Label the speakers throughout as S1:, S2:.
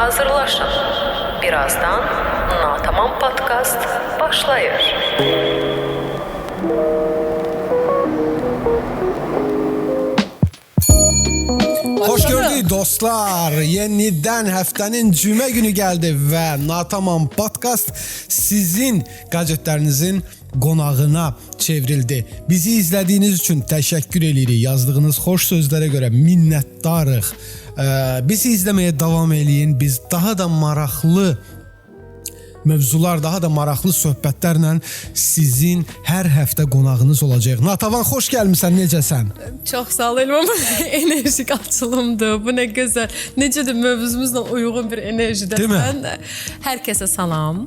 S1: hazırlaşın. Birazdan Natamam Podcast başlayır.
S2: Hoş gördük dostlar. Yeniden həftənin cümə günü gəldi və Natamam Podcast sizin gadgetlərinizin qonağına çevrildi. Bizi izlədiyiniz üçün təşəkkür edirik. Yazdığınız xoş sözlərə görə minnətdarıq. Bizi izləməyə davam eləyin. Biz daha da maraqlı mövzular, daha da maraqlı söhbətlərlə sizin hər həftə qonağınız olacaq. Natavan, xoş gəlmisən, necəsən?
S3: Çox sağ ol Elman, enerjik açılımdır, bu nə gözəl, necə də mövzumuzla uyğun bir enerjidəsən. Hər kəsə salam,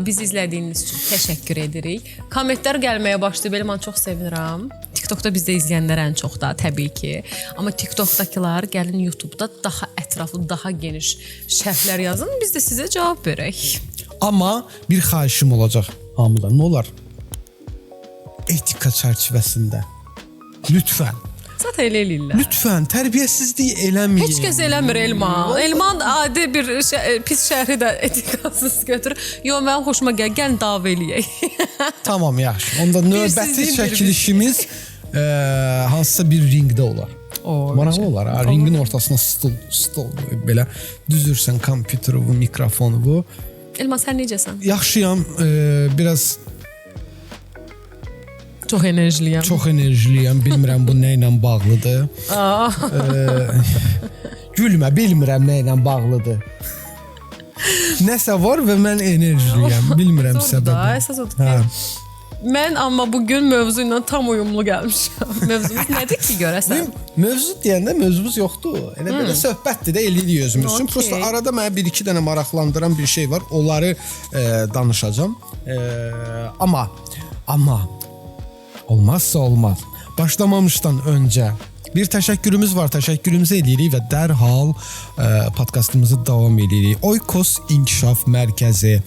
S3: bizi izlədiyiniz üçün təşəkkür edirik. Kommentlər gəlməyə başlayıb, Elman çox sevinirəm. TikTokda bizdə izləyənlər ən çox da, təbii ki. Amma TikTokdakılar gəlin YouTube'da daha ətraflı, daha geniş şərhlər yazın, biz də sizə cavab verək.
S2: Amma bir xahişim olacaq hamıdan. Nə olar? Etika çərçivəsində. Lütfən.
S3: Zaten elə eləyirlər.
S2: Lütfən, tərbiyəsizlik eləməyin.
S3: Heç kəs eləmir Elman. Elman adi bir pis şəhri də etikasız götürür. Yo, mənim xoşuma gəlin dava eləyək.
S2: Tamam, yaxşı. Onda növbəti çəkilişimiz hansısa bir ringdə olar. Maraqlı olar. Ringin ortasına stol belə düzürsən kompüteri, mikrofonu bu.
S3: Elman, sən necəsən?
S2: Yaxşıyam, biraz
S3: Çox enerjiliyəm.
S2: çox enerjiliyəm. Bilmirəm bu nə ilə bağlıdır. Gülmə, bilmirəm nə ilə bağlıdır. Nəsə var və mən enerjiliyəm. Bilmirəm səbəbi.
S3: Əsas odur ki, mən amma bugün mövzu ilə tam uyumlu gəlmişəm. Mövzumuz nədir ki, görəsən?
S2: Mövzu deyəndə mövzumuz yoxdur. Elə belə söhbətdir də, eləyirik özümüz üçün. Prosta arada mənə bir-iki dənə maraqlandıran bir şey var. Onları danışacağam. Amma olmazsa olmaz. Başlamamışdan öncə bir təşəkkürümüz var. Təşəkkürümüzü edirik və dərhal podkastımızı davam edirik. Oikos İnkişaf Mərkəzi.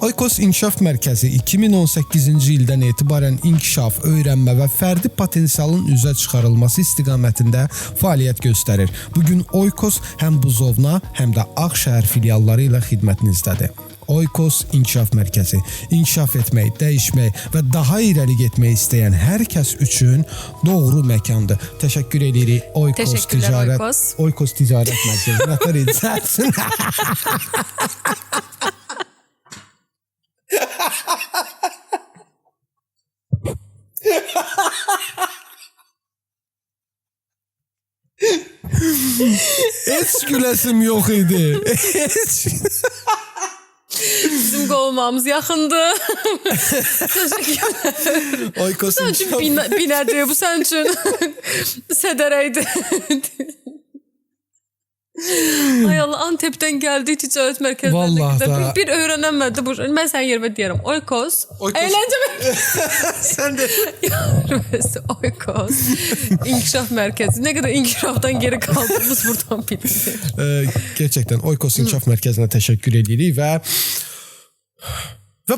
S2: Oikos İnkişaf Mərkəzi 2018-ci ildən etibarən inkişaf, öyrənmə və fərdi potensialın üzə çıxarılması istiqamətində fəaliyyət göstərir. Bugün Oikos həm Buzovna, həm də Ağşəhər filialları ilə xidmətinizdədir. Oikos İnkişaf Mərkəzi. İnkişaf etmək, dəyişmək və daha irəli getmək istəyən hər kəs üçün doğru məkandır. Təşəkkür edirik Oikos Ticarət. Oikos Ticarət Mərkəzi. Nətər edəcəksin? Heç güləsim yox idi.
S3: Bizim qolmamız yaxındır.
S2: Oikos
S3: Sən üçün binədir, bu sən üçün sədərəydir. Ay Allah, Antepdən gəldik ticarət mərkəzinə.
S2: Vallahi da.
S3: Bir öyrənəmədi bu. Mən sənin yerimə deyərəm. Oikos. Əyləncə mərkəzi.
S2: Sən də
S3: Oikos. İnkişaf mərkəzi. Nə qədər inkişafdan geri qaldığımız buradan bilir.
S2: Gerçəkdən Oikos İnkişaf Mərkəzinə təşəkkür edirik və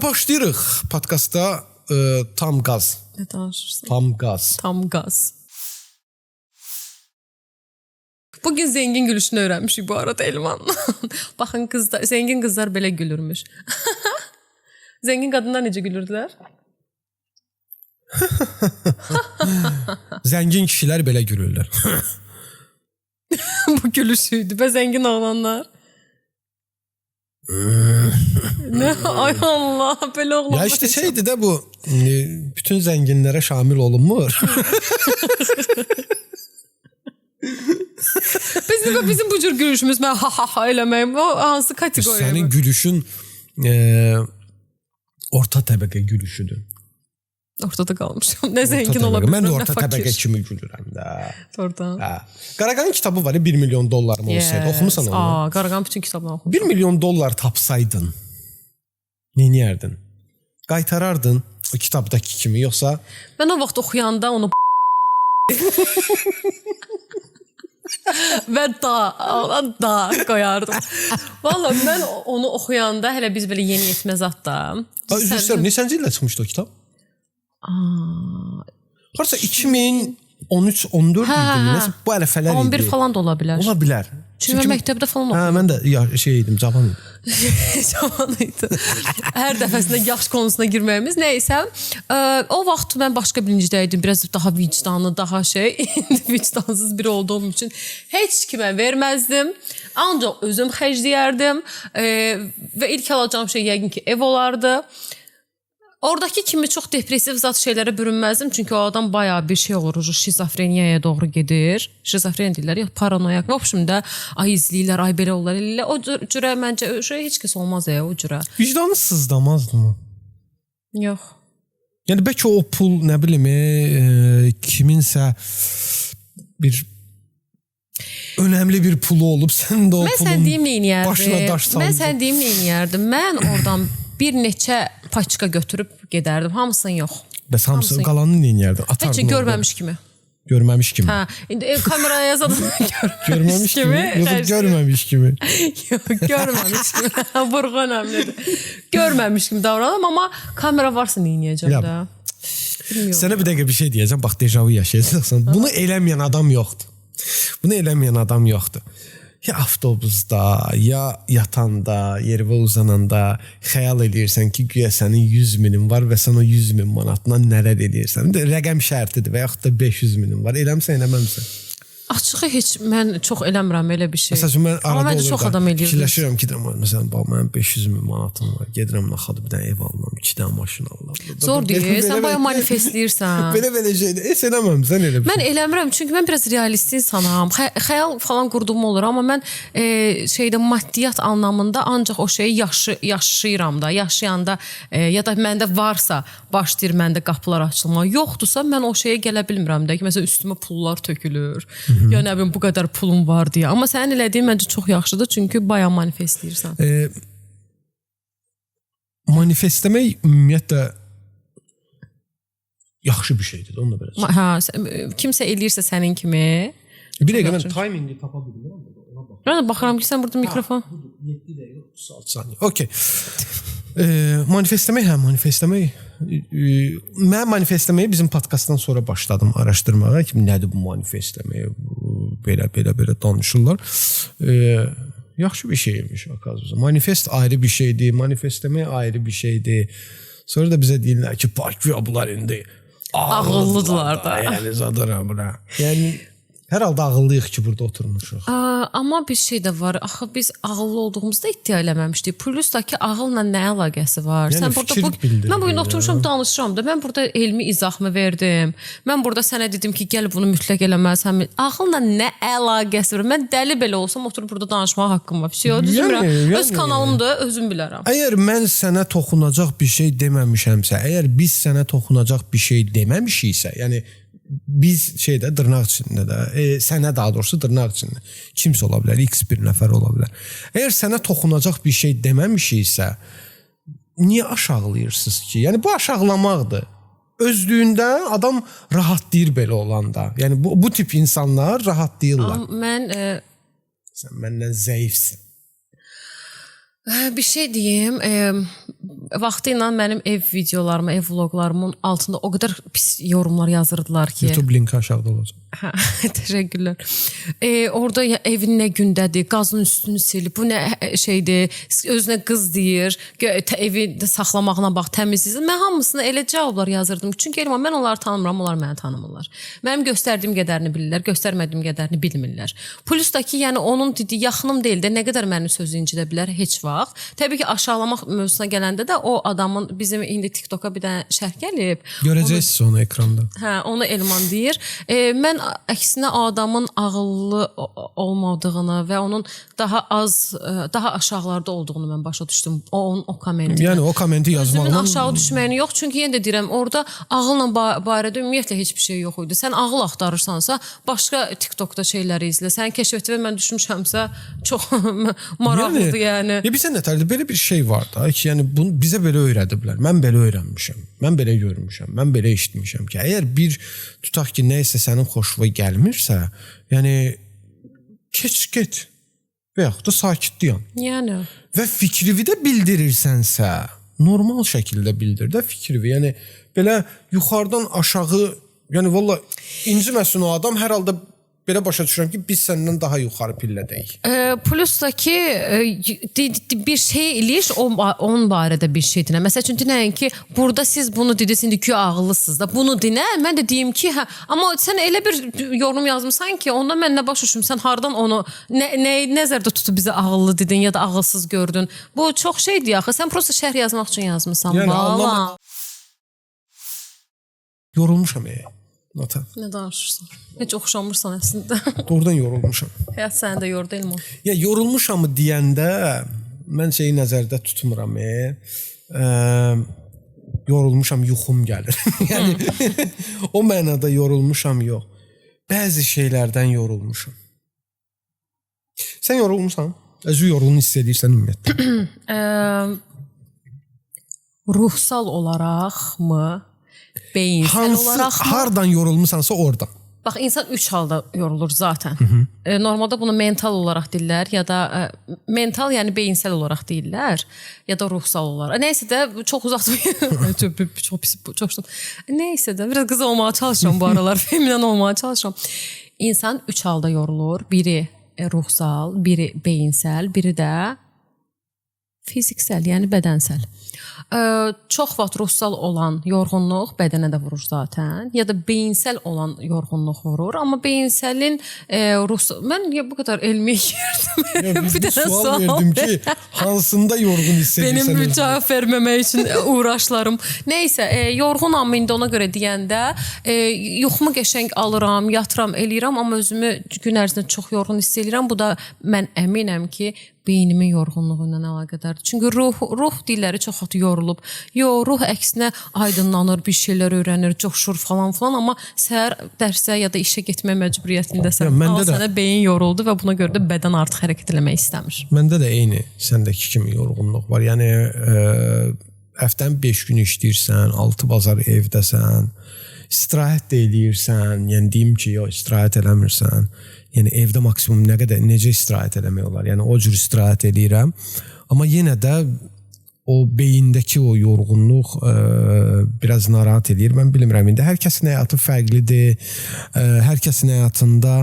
S2: başlayırıq podkastda tam qaz.
S3: Nə danışırsan?
S2: Tam qaz.
S3: Tam qaz. Bugün zengin gülüşünü öyrənmişik bu arada Elman. Baxın, zengin qızlar belə gülürmüş. Zengin qadınlar necə gülürdülər?
S2: Zəngin kişilər belə gülürlər.
S3: Bu gülüşüydü. Və zengin oğlanlar. Ne? Ay Allah, belə oğlanlar.
S2: Ya işte şeydi də bu, bütün zənginlərə şamil olunmur.
S3: Bizim bu cür gülüşümüz, mən ha eləməyim, o hansı kategoriya?
S2: Sənin gülüşün orta təbəqə gülüşüdür.
S3: Ortada qalmışam. Nə zəngin ola bilməm,
S2: mən də
S3: nə
S2: orta
S3: fakir.
S2: təbəqə kimi gülürəm də.
S3: Oradan.
S2: Qaraqanın kitabı var ya, 1 milyon dollarım olsaydı. Oxumusan onu?
S3: Qaraqanın bütün kitabını oxumuşam.
S2: 1 milyon dollar tapsaydın, neyniyərdin? Qaytarardın o kitabdakı kimi, yoxsa?
S3: Mən o vaxt oxuyanda onu və da qoyardım. Vallahi mən onu oxuyanda, hələ biz belə yeni yetmə zatda.
S2: Üzr istəyirəm, neçənci ildə çıxmışdı o kitab? Harca 2013-14 idi. Bu ərəfələr idi.
S3: 11 falan da ola bilər.
S2: Ola bilər.
S3: Çünki mən məktəbdə falan
S2: Hə, mən də şey idim, cavan idim.
S3: Cavan idi. Hər dəfəsində yaş konusuna girməyimiz nəysə. O vaxt mən başqa bilincdə idim. Biraz daha vicdanlı, daha şey. İndi vicdansız biri olduğum üçün heç kimə verməzdim. Ancaq özüm xərcləyərdim. Və ilk alacağım şey yəqin ki ev olardı. Oradakı kimi çox depressiv zat şeylərə bürünməzdim. Çünki o adam bayağı bir şey olur. Şizofreniyaya doğru gedir. Şizofren deyirlər, ya paranoyak. O biçimdə ay izləyirlər, ay belə olurlar. Elə o cürə məncə heç kəs olmaz o cürə.
S2: Vicdanı sızdamazdı mı?
S3: Yox.
S2: Yəni bəlkə o pul, nə bilim, kiminsə bir önəmli bir pulu olub, sən də o pulun başına daş saldın.
S3: Mən sən deyim neyniyərdim? Mən oradan bir neçə paçka götürüb gedərdim. Hamısını yox.
S2: Bəs hamısını qalanını neyniyərdin?
S3: Heç görməmiş kimi.
S2: Görməmiş kimi.
S3: Hə, indi kameraya yazadın.
S2: Görməmiş kimi. Yoxsa görməmiş kimi.
S3: Yox, görməmiş kimi. Vurğu önəmlidir. Görməmiş kimi davranam, amma kamera varsa neyniyəcəm də?
S2: Sənə bir dəqiqə bir şey deyəcəm. Bax, dejavu yaşayacaqsan. Bunu eləməyən adam yoxdur. Bunu eləməyən adam yoxdur. Ya avtobusda, ya yatanda, yerə uzananda xəyal edirsən ki, güya sənin 100 minin var və sən o 100 min manatla nələr edirsən. Rəqəm şərtidir və yaxud da 500 minin var. Eləmsən, eləməmsən.
S3: Açığı heç mən çox eləmirəm elə bir şey.
S2: Məsələn, mən arada olur da fikirləşirəm ki, məsələn, mənim 500 min manatım var. Gedirəm naxadı bir dənə ev alıram, 2 dənə maşın alıram.
S3: Zor deyil, sən bayağı manifestləyirsən.
S2: Belə şeydir. Eləməmsən elə bir şey.
S3: Mən eləmirəm, çünki mən biraz realist insanam. Xəyal falan qurduğum olur, amma mən şeydə maddiyyat anlamında ancaq o şeyi yaşayıram da, yaşayanda ya da məndə varsa başlayır məndə qapılar açılma. Yoxdursa mən o şeyə gələ bilmirəm də ki, məsələn, üstümə pullar tökülür. Ya nə bilim bu qədər pulum var deyə. Amma sənin elədiyin məncə çox yaxşıdır, çünki bayağı manifestləyirsən.
S2: Manifestləmək ümumiyyətlə yaxşı bir şeydir, onu da belə.
S3: Hə, kimsə eləyirsə sənin kimi.
S2: Bir dəqiqə mən timingi tapa bilmirəm.
S3: Mən də baxıram ki, sən burada mikrofon.
S2: 7 dəqiqə 36 saniyə. Okay. Manifestləmək. Mən manifestləməyi bizim podkastdan sonra başladım araşdırmağa ki, nədir bu manifestləmək, belə danışırlar. Yaxşı bir şeymiş akazımıza. Manifest ayrı bir şeydir, manifestləmək ayrı bir şeydir. Sonra da bizə deyirlər ki, güya bunlar indi
S3: ağıllıdırlar da.
S2: Yəni zadara bura. Yəni hər halda ağıllıyıq ki, burada oturmuşuq.
S3: Amma bir şey də var. Axı biz ağıllı olduğumuzda iddia eləməmişdik. Plus da ki, ağılla nə əlaqəsi var?
S2: Yəni,
S3: sən burada mən bugün oturmuşam, danışıram da. Mən burada elmi izahımı verdim. Mən burada sənə dedim ki, gəl bunu mütləq eləməlisən. Ağılla nə əlaqəsi var? Mən dəli belə olsam oturub burada danışmağa haqqım var. Öz kanalımdır, özüm bilərəm.
S2: Əgər mən sənə toxunacaq bir şey deməmişəmsə, əgər biz sənə toxunacaq bir şey deməmişiksə, yəni biz şeydə dırnaq içində də, sənə daha doğrusu dırnaq içində kimsə ola bilər, x bir nəfər ola bilər. Əgər sənə toxunacaq bir şey deməmişiksə, niyə aşağılayırsınız ki? Yəni bu aşağılamaqdır. Özlüyündə adam rahat deyir belə olanda. Yəni bu tip insanlar rahat deyirlər.
S3: Mən
S2: sən məndən zəifsən.
S3: Bir şey deyim, vaxtı ilə mənim ev videolarıma, ev vloglarımın altında o qədər pis yorumlar yazırdılar ki.
S2: YouTube linki aşağıda olacaq.
S3: Təşəkkürlər. Orada evin nə gündədir, qazın üstünü silib, bu nə şeydir, özünə qız deyir, evi saxlamağına bax, təmizləyir. Mən hamısına elə cavablar yazırdım. Çünki elmə, mən onları tanımıram, onlar məni tanımırlar. Mənim göstərdiyim qədərini bilirlər, göstərmədiyim qədərini bilmirlər. Plus da ki, yəni onun dediyi yaxınım deyil də, nə qədər mənim sözü incidə bilər, heç vaxt. Təbii ki, aşağılamaq mövzusuna gələndə də o adamın, bizim indi TikToka bir dənə şərh gəlib.
S2: Görəcəksiniz onu ekranda.
S3: Hə, onu Elman deyir. Mən əksinə adamın ağıllı olmadığını və onun daha aşağılarda olduğunu mən başa düşdüm. Onun o kommenti.
S2: Yəni o kommenti yazmaqla
S3: özümün aşağı düşməyini yox, çünki yenə də deyirəm, orada ağılla barədə ümumiyyətlə heç bir şey yox idi. Sən ağıl axtarırsansa, başqa TikTokda şeyləri izlə. Sənin kəşfiyyatına mən düşmüşəmsə, çox maraqlıdır yəni.
S2: Bizə nətərdir, belə bir şey var da ki, yəni bunu bizə belə öyrədiblər. Mən belə öyrənmişəm, mən belə görmüşəm, mən belə eşitmişəm ki, əgər bir tutaq ki, nə isə sənin xoşuna gəlmirsə, yəni get və yaxud da sakit dayan.
S3: Yəni.
S2: Və fikrini də bildirirsənsə, normal şəkildə bildir də fikrini. Yəni belə yuxarıdan aşağı, yəni valla inciməsin o adam, hər halda belə başa düşürəm ki, biz səndən daha yuxarı pillədəyik.
S3: Plus da ki bir şey eləyir, onun barədə bir şey dinə. Məsəl üçün dinəyin ki, burada siz bunu dedirsiniz ki, ağıllısınız da. Bunu dinə, mən də deyim ki, hə, amma sən elə bir yorum yazmısan ki, onda mən nə başa düşüm, sən hardan onu nəzərdə tutub bizə ağıllı dedin ya da ağılsız gördün. Bu çox şeydir axı. Sən prosta şərh yazmaq üçün yazmısan.
S2: Yəni,
S3: Valla.
S2: Yorulmuşam Nata.
S3: Nə danışırsan? Heç oxşamırsan əslində.
S2: Doğrudan yorulmuşam.
S3: Həyat səni də yordu elmi?
S2: Ya yorulmuşamı deyəndə mən şeyi nəzərdə tutmuram. Yorulmuşam, yuxum gəlir. Yəni o mənada yorulmuşam yox. Bəzi şeylərdən yorulmuşam. Sən yorulmusan? Özü yorğun hiss edirsən ümumiyyətlə.
S3: Ruhsal olaraqmı? Beyinsel olarak mı?
S2: Hardan yorulmusansa oradan.
S3: Bax, insan 3 halda yorulur zaten. Normalda bunu mental olarak deyirlər ya da mental, yəni beyinsel olarak deyirlər ya da ruhsal olarak. Neyse de çok uzatmayayım. çok Neyse de biraz kız olmaya çalışıyorum bu aralar. Feminen olmaya çalışıyorum. İnsan 3 halda yorulur. Biri ruhsal, biri beyinsel, biri də fiziksel, yəni bədənsel. Çox vaxt ruhsal olan yorğunluq bədənə də vurur zaten ya da beyinsel olan yorğunluq vurur, amma beyinselin ruhsal... Mən niyə bu kadar elmi yerdim?
S2: Bir sual verdim ki, hansında yorğun hiss edirsən?
S3: Benim cavab verməmək üçün uğraşlarım. Neysə, yorğunam indi ona görə deyəndə yuxumu qəşəng alıram, yatıram, eləyirəm, amma özümü gün ərzində çox yorğun hiss edirəm. Bu da mən əminəm ki, beynimin yorğunluğu ilə əlaqədardır. Çünki ruh dilləri çox vaxt yorulub. Ruh əksinə aydınlanır, bir şeylər öyrənir, coşur falan, amma səhər dərsə ya da işə getmək məcburiyyətindəsən. Sənə beyin yoruldu və buna görə də bədən artıq hərəkət eləmək istəmir.
S2: Məndə də eyni səndəki kimi yorğunluq var. Yəni həftənin 5 gün işləyirsən, 6 bazar evdəsən, istirahət də eləyirsən, yəni deyim ki, istirahət eləmirsən. Yəni evdə maksimum necə istirahət eləmək olar? Yəni o cür istirahət eləyirəm. Amma yenə də o beyindəki o yorğunluq biraz narahat edir. Mən bilmirəm indi. Hər kəsin həyatı fərqlidir. Hər kəsin həyatında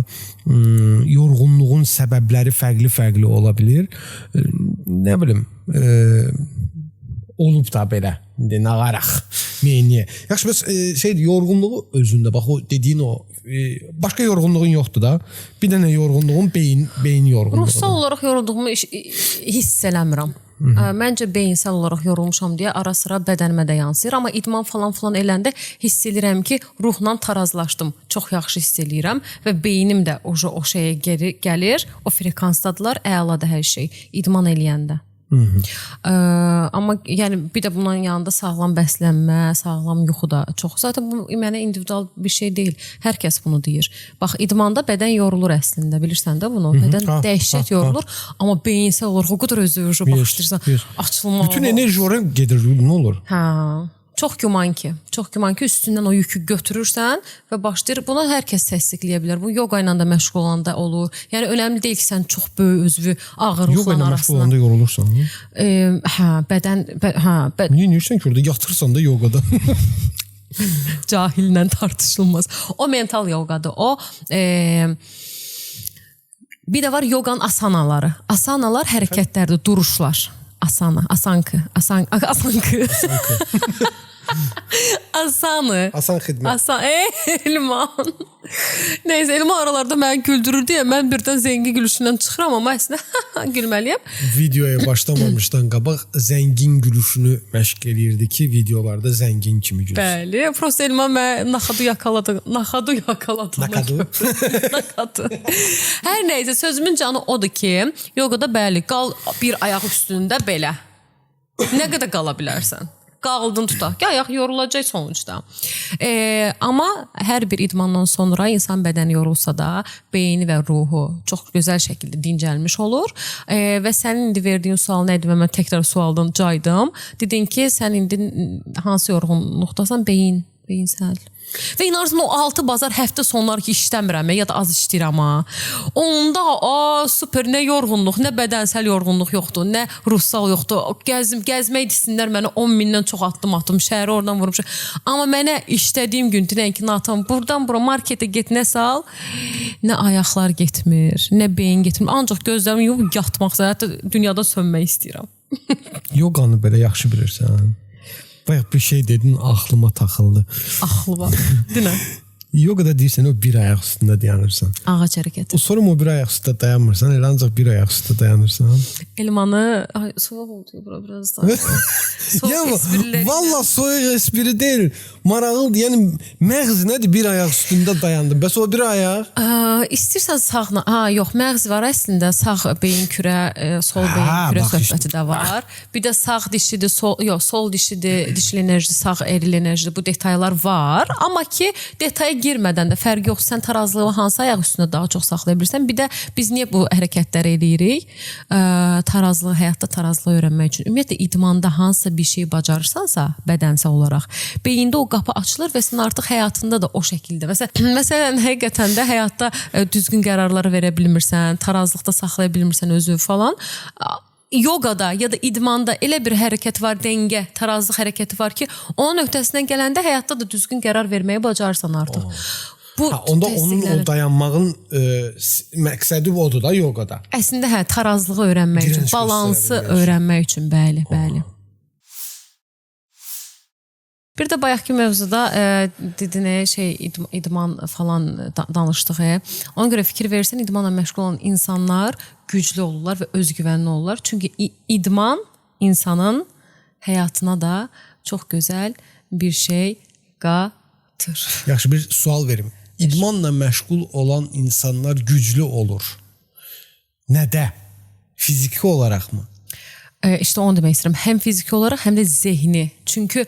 S2: yorğunluğun səbəbləri fərqli ola bilir. Nə bilim, olub da belə. İndi nağaraq. Meyniyə. Yaxşı, bəs yorğunluğu özündə, bax o dediyin o başqa yorğunluğun yoxdur da. Bir dənə yorğunluğun beyin yorğunluğu.
S3: Ruhsal olaraq yorulduğumu hiss eləmirəm. Məncə beyinsel olaraq yorulmuşam deyə ara sıra bədənimə də yansıyır, amma idman falan eləndə hiss edirəm ki, ruhla tarazlaşdım. Çox yaxşı hiss edirəm və beynim də o şeyə gəlir, o frekansdadılar, əladır hər şey idman eləyəndə. Amma yəni bir də bunun yanında sağlam bəslənmə, sağlam yuxu da çox. Zaten bu mənə individual bir şey deyil. Hər kəs bunu deyir. Bax, idmanda bədən yorulur əslində, bilirsən də bunu. Bədən dəhşət yorulur, amma beyinsel olaraq o qədər özü baxışdırsan, açılmalı.
S2: Bütün enerji oraya gedir, nə olur?
S3: Çox güman ki, üstündən o yükü götürürsən və başlayır. Buna hər kəs təsdiqləyə bilər. Bu yoga ilə də məşğul olanda olur. Yəni önəmli deyil ki, sən çox böyük özünü ağırlıqla
S2: yoga ilə məşğul olanda yorulursan.
S3: Bədən
S2: niyə nirsən ki, orada yatırsan da yogada?
S3: Cahillə tartışılmaz. O mental yogadır. O bir də var yoganın asanaları. Asanalar hərəkətlərdir, duruşlar. Asankı.
S2: Asan xidmət.
S3: Elman. Neyse, Elman aralarda məni güldürür deyə mən birdən zəngin gülüşündən çıxıram, amma əslində gülməliyəm.
S2: Videoya başlamamışdan qabaq zəngin gülüşünü məşq eləyirdi ki, videolarda zəngin kimi gülürsün.
S3: Bəli, prosta Elman mənə naxadı yakaladı. Naxadı. Hər neysə, sözümün canı odur ki, yogada bəli, qal bir ayaq üstündə belə. Nə qədər qala bilərsən? Qaldın tutaq ki, ayaq yorulacaq sonuçda. Amma hər bir idmandan sonra insan bədəni yorulsa da, beyni və ruhu çox gözəl şəkildə dincəlmiş olur. Və sənin indi verdiyin sual nə idi və mən təkrar sualdan caydım. Dedin ki, sən indi hansı yorğunluqdasan? Beyinsel. Və inarsın o 6 bazar həftə sonları ki işləmirəm ya da az işləyirəm ha. Onda super, nə yorğunluq, nə bədənsəl yorğunluq yoxdur, nə ruhsal yoxdur. Gəzmək desinlər mənə 10 mindən çox atdım, şəhəri oradan vurmuşam. Amma mənə işlədiyim gün deyən ki, Natan, buradan bura marketə get, nə sal, nə ayaqlar getmir, nə beyin getmir. Ancaq gözlərimi yumub yatmaq, hətta dünyada sönmək istəyirəm.
S2: Yoqanı belə yaxşı bilirsən. Bayaq bir şey dedin, aklıma taxıldı.
S3: Axlıma. Dinə.
S2: Yoqada deyirsən, o bir ayaq üstündə dayanırsan.
S3: Ağac hərəkəti.
S2: Sonra o bir ayaq üstündə dayanmırsan, elə ancaq bir ayaq üstündə dayanırsan.
S3: Elmanı, soğuk oldu bura biraz daha.
S2: Yəni, valla soyuq espri deyil. Maraqlıdır, yəni məğz nədir bir ayaq üstündə dayandın? Bəs o bir ayaq?
S3: İstəyirsən sağla, yox, məğz var əslində, sağ beyin kürə, sol beyin kürə söhbəti də var. Bir də sağ dişidir, sol dişidir, dişli enerji, sağ eril enerji, bu detaylar var. Amma ki, detaya girmədən də fərq yox, sən tarazlığı hansı ayaq üstündə daha çox saxlaya bilirsən. Bir də biz niyə bu hərəkətləri eləyirik? Tarazlığı, həyatda tarazlığı öyrənmək üçün. Ümumiyyətlə, idmanda hansısa bir şey bacarırsansa, bədənsel olaraq, beyində o qapı açılır və sən artıq həyatında da o şəkildə. Məsələn, həqiqətən də həyatda düzgün qərarları verə bilmirsən, tarazlıqda saxlaya bilmirsən özü falan. Yoqada ya da idmanda elə bir hərəkət var, dəngə, tarazlıq hərəkəti var ki, onun öhdəsindən gələndə həyatda da düzgün qərar verməyi bacarırsan artıq.
S2: Onda onun o dayanmağın məqsədi odur da yoqada.
S3: Əslində tarazlığı öyrənmək üçün, balansı öyrənmək üçün, bəli. Bir də bayaqki mövzuda dediyinə idman falan danışdıq. Ona görə fikir verirsən, idmanla məşğul olan insanlar güclü olurlar və özgüvənli olurlar. Çünki idman insanın həyatına da çox gözəl bir şey qatır.
S2: Yaxşı, bir sual verim. İdmanla məşğul olan insanlar güclü olur. Nədə? Fiziki olaraq mı?
S3: İşte onu demək istəyirəm. Həm fiziki olaraq, həm də zehni. Çünki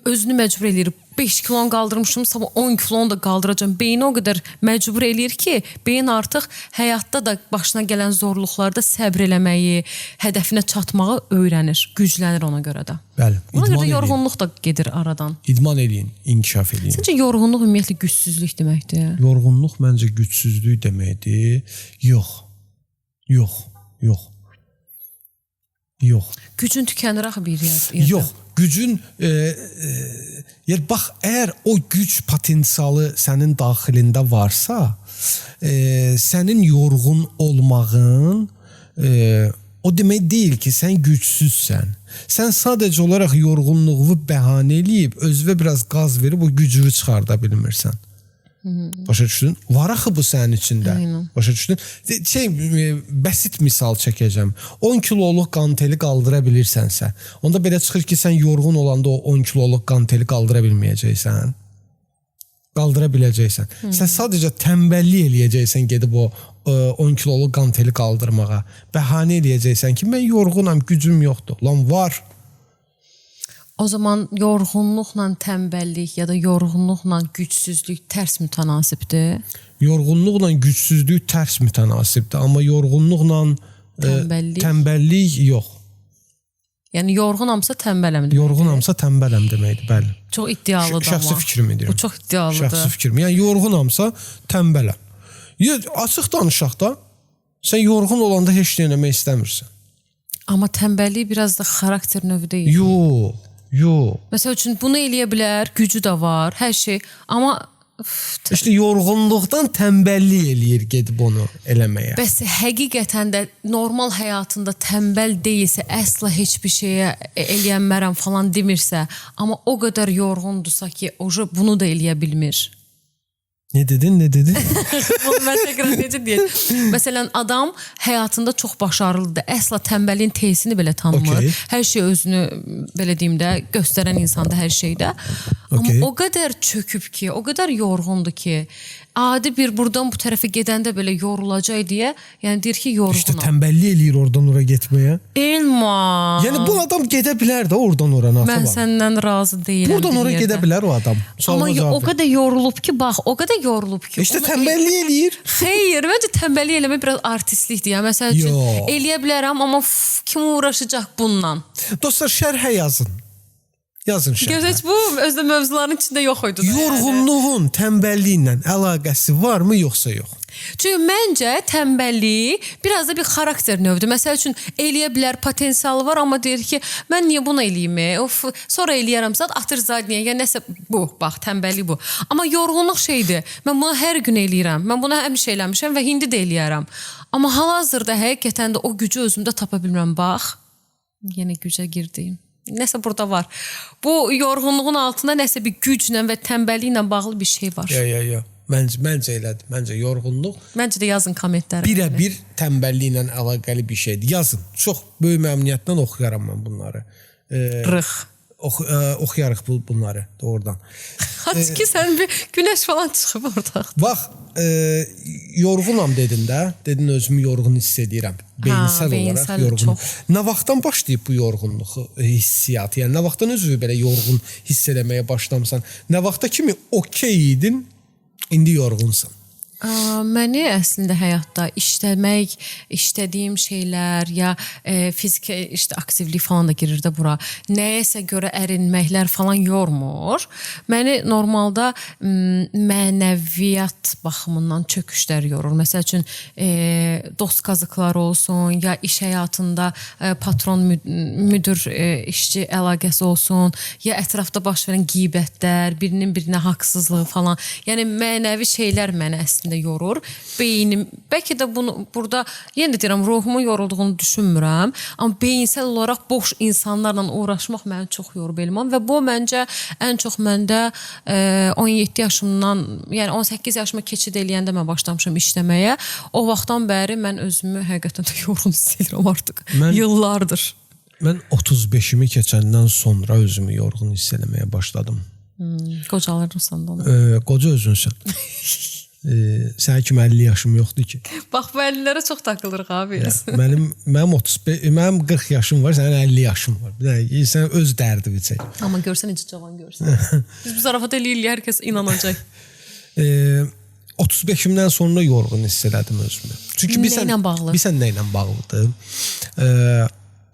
S3: özünü məcbur eləyir. 5 kilon qaldırmışım, sabah 10 kilonu da qaldıracağım. Beyni o qədər məcbur eləyir ki, beyin artıq həyatda da başına gələn zorluqlarda səbr eləməyi, hədəfinə çatmağı öyrənir, güclənir ona görə də.
S2: Bəli.
S3: Ona görə də yorğunluq da gedir aradan.
S2: İdman eləyin, inkişaf eləyin.
S3: Səncə yorğunluq ümumiyyətlə gücsüzlük deməkdir?
S2: Yorğunluq məncə gücsüzlük deməkdir. Yox.
S3: Gücün tükənir axı bir yerdə.
S2: Yox, gücün bax, əgər o güc potensialı sənin daxilində varsa, sənin yorğun olmağın o demək deyil ki, sən gücsüzsən. Sən sadəcə olaraq yorğunluğu bəhanə eləyib, özünə biraz qaz verib o gücünü çıxarda bilmirsən. Başa düşdün? Var axı bu sənin içində. Başa düşdün? Bəsit misal çəkəcəm. 10 kiloluq qanteli qaldıra bilirsənsə, onda belə çıxır ki, sən yorğun olanda o 10 kiloluq qanteli qaldıra bilməyəcəksən. Qaldıra biləcəksən. Sən sadəcə tənbəllik eləyəcəksən gedib o 10 kiloluq qanteli qaldırmağa. Bəhanə eləyəcəksən ki, mən yorğunam, gücüm yoxdur. Lan var.
S3: O zaman yorğunluqla tənbəllik ya da yorğunluqla gücsüzlük tərs mütənasibdir.
S2: Yorğunluqla gücsüzlük tərs mütənasibdir, amma yorğunluqla tənbəllik yox.
S3: Yəni yorğunamsa tənbələm deməkdir.
S2: Yorğunamsa tənbələm deməkdir, bəli.
S3: Çox iddialıdır amma.
S2: Şəxsi fikrimi deyirəm.
S3: Bu çox iddialıdır.
S2: Şəxsi fikrim. Yəni yorğunamsa tənbələm. Açıq danışaq da, sən yorğun olanda heç nə eləmək istəmirsən.
S3: Amma tənbəllik biraz da xarakter növü deyil.
S2: Yox.
S3: Məsəl üçün bunu eləyə bilər, gücü də var, hər şey. Amma
S2: İşte yorğunluqdan tənbəllik eləyir gedib onu eləməyə.
S3: Bəs həqiqətən də normal həyatında tənbəl deyilsə, əsla heç bir şeyə eləyənmərəm falan demirsə, amma o qədər yorğundursa ki, bunu da eləyə bilmir.
S2: Ne dedin?
S3: Bunu mən təkrar necə deyək? Məsələn, adam həyatında çox başarılıdır. Əsla tənbəlliyin tesini belə tanımır.
S2: Okay.
S3: Hər şey özünü, belə deyim də, göstərən insanda hər şeydə. Amma o qədər çöküb ki, o qədər yorğundur ki, adi bir buradan bu tərəfə gedəndə belə yorulacaq deyə, yəni deyir ki, yorğunam.
S2: İşte tənbəllik eləyir oradan ora getməyə.
S3: Elma.
S2: Yəni bu adam gedə bilər də oradan ora.
S3: Mən səndən razı deyiləm.
S2: Buradan ora gedə bilər o adam.
S3: Amma o qədər yorulub ki, bax, o qədər yorulub ki.
S2: İşte tənbəllik eləyir.
S3: Xeyr, məncə tənbəllik eləmək biraz artistlikdir. Yəni, məsəl üçün, eləyə bilərəm, amma kim uğraşacaq bununla?
S2: Dostlar, şərhə yazın. Yazın şərhə.
S3: Görək bu özdə mövzuların içində yox idi. da
S2: Yorğunluğun tənbəlliklə əlaqəsi varmı yoxsa yox?
S3: Çünki məncə tənbəllik biraz da bir xarakter növüdür. Məsəl üçün eləyə bilər, potensialı var, amma deyir ki, mən niyə bunu eləyim? Of, sonra eləyərəm, zat atır zadniyə. Ya nəsə bu, bax, tənbəllik bu. Amma yorğunluq şeydir. Mən bunu hər gün eləyirəm. Mən bunu həmişə eləmişəm və indi də eləyərəm. Amma hal-hazırda həqiqətən də o gücü özümdə tapa bilmirəm. Bax, yenə gücə girdim. Nəsə burada var. Bu yorğunluğun altında nəsə bir güclə və tənbəlliklə bağlı bir şey var.
S2: Ya. Məncə elədir. Məncə yorğunluq
S3: Məncə də yazın kommentlərə.
S2: birə-bir tənbəlliklə əlaqəli bir şeydir. Yazın. Çox böyük məmnuniyyətlə oxuyaram mən bunları.
S3: Rıx.
S2: Oxuyarıq bunları doğrudan.
S3: Haç ki sən bir günəş falan çıxıb orada.
S2: Bax, yorğunam dedin də. Dedin özümü yorğun hiss edirəm. Beyinsəl olaraq yorğunum. Nə vaxtdan başlayıb bu yorğunluğu hissiyatı? Yəni nə vaxtdan özünü belə yorğun hiss etməyə başlamısan? Nə vaxta kimi okey idin? İndi yorğunsan.
S3: Məni əslində həyatda işləmək, işlədiyim şeylər ya fiziki işte aktivlik falan da girir də bura. Nəyəsə görə ərinməklər falan yormur. Məni normalda mənəviyyat baxımından çöküşlər yorur. Məsəl üçün dost qazıqları olsun ya iş həyatında patron müdür işçi əlaqəsi olsun ya ətrafda baş verən qeybətlər, birinin birinə haqsızlığı falan. Yəni mənəvi şeylər məni əslində yorur. Beynim, bəlkə də bunu burada yenə də deyirəm, ruhumun yorulduğunu düşünmürəm, amma beyinsel olaraq boş insanlarla uğraşmaq məni çox yorub Elman və bu məncə ən çox məndə 17 yaşımdan, yəni 18 yaşıma keçid eləyəndə mən başlamışam işləməyə. O vaxtdan bəri mən özümü həqiqətən də yorğun hiss edirəm artıq. Yıllardır.
S2: Mən 35-imi keçəndən sonra özümü yorğun hiss etməyə başladım.
S3: Qocalırsan da onu.
S2: Qoca özünsən. Sən kimi 50 yaşım yoxdur ki.
S3: Bax, bu 50-lərə çox takılırıq abi.
S2: Mənim 40 yaşım var, sənin 50 yaşım var. Sən öz dərdini çək.
S3: Amma görsən necə cavan görsən. Biz bu zarafat eləyirik, hər kəs inanacaq.
S2: 35-imdən sonra yorğun hiss elədim özümü. Çünki bilsən nə ilə bağlıdır?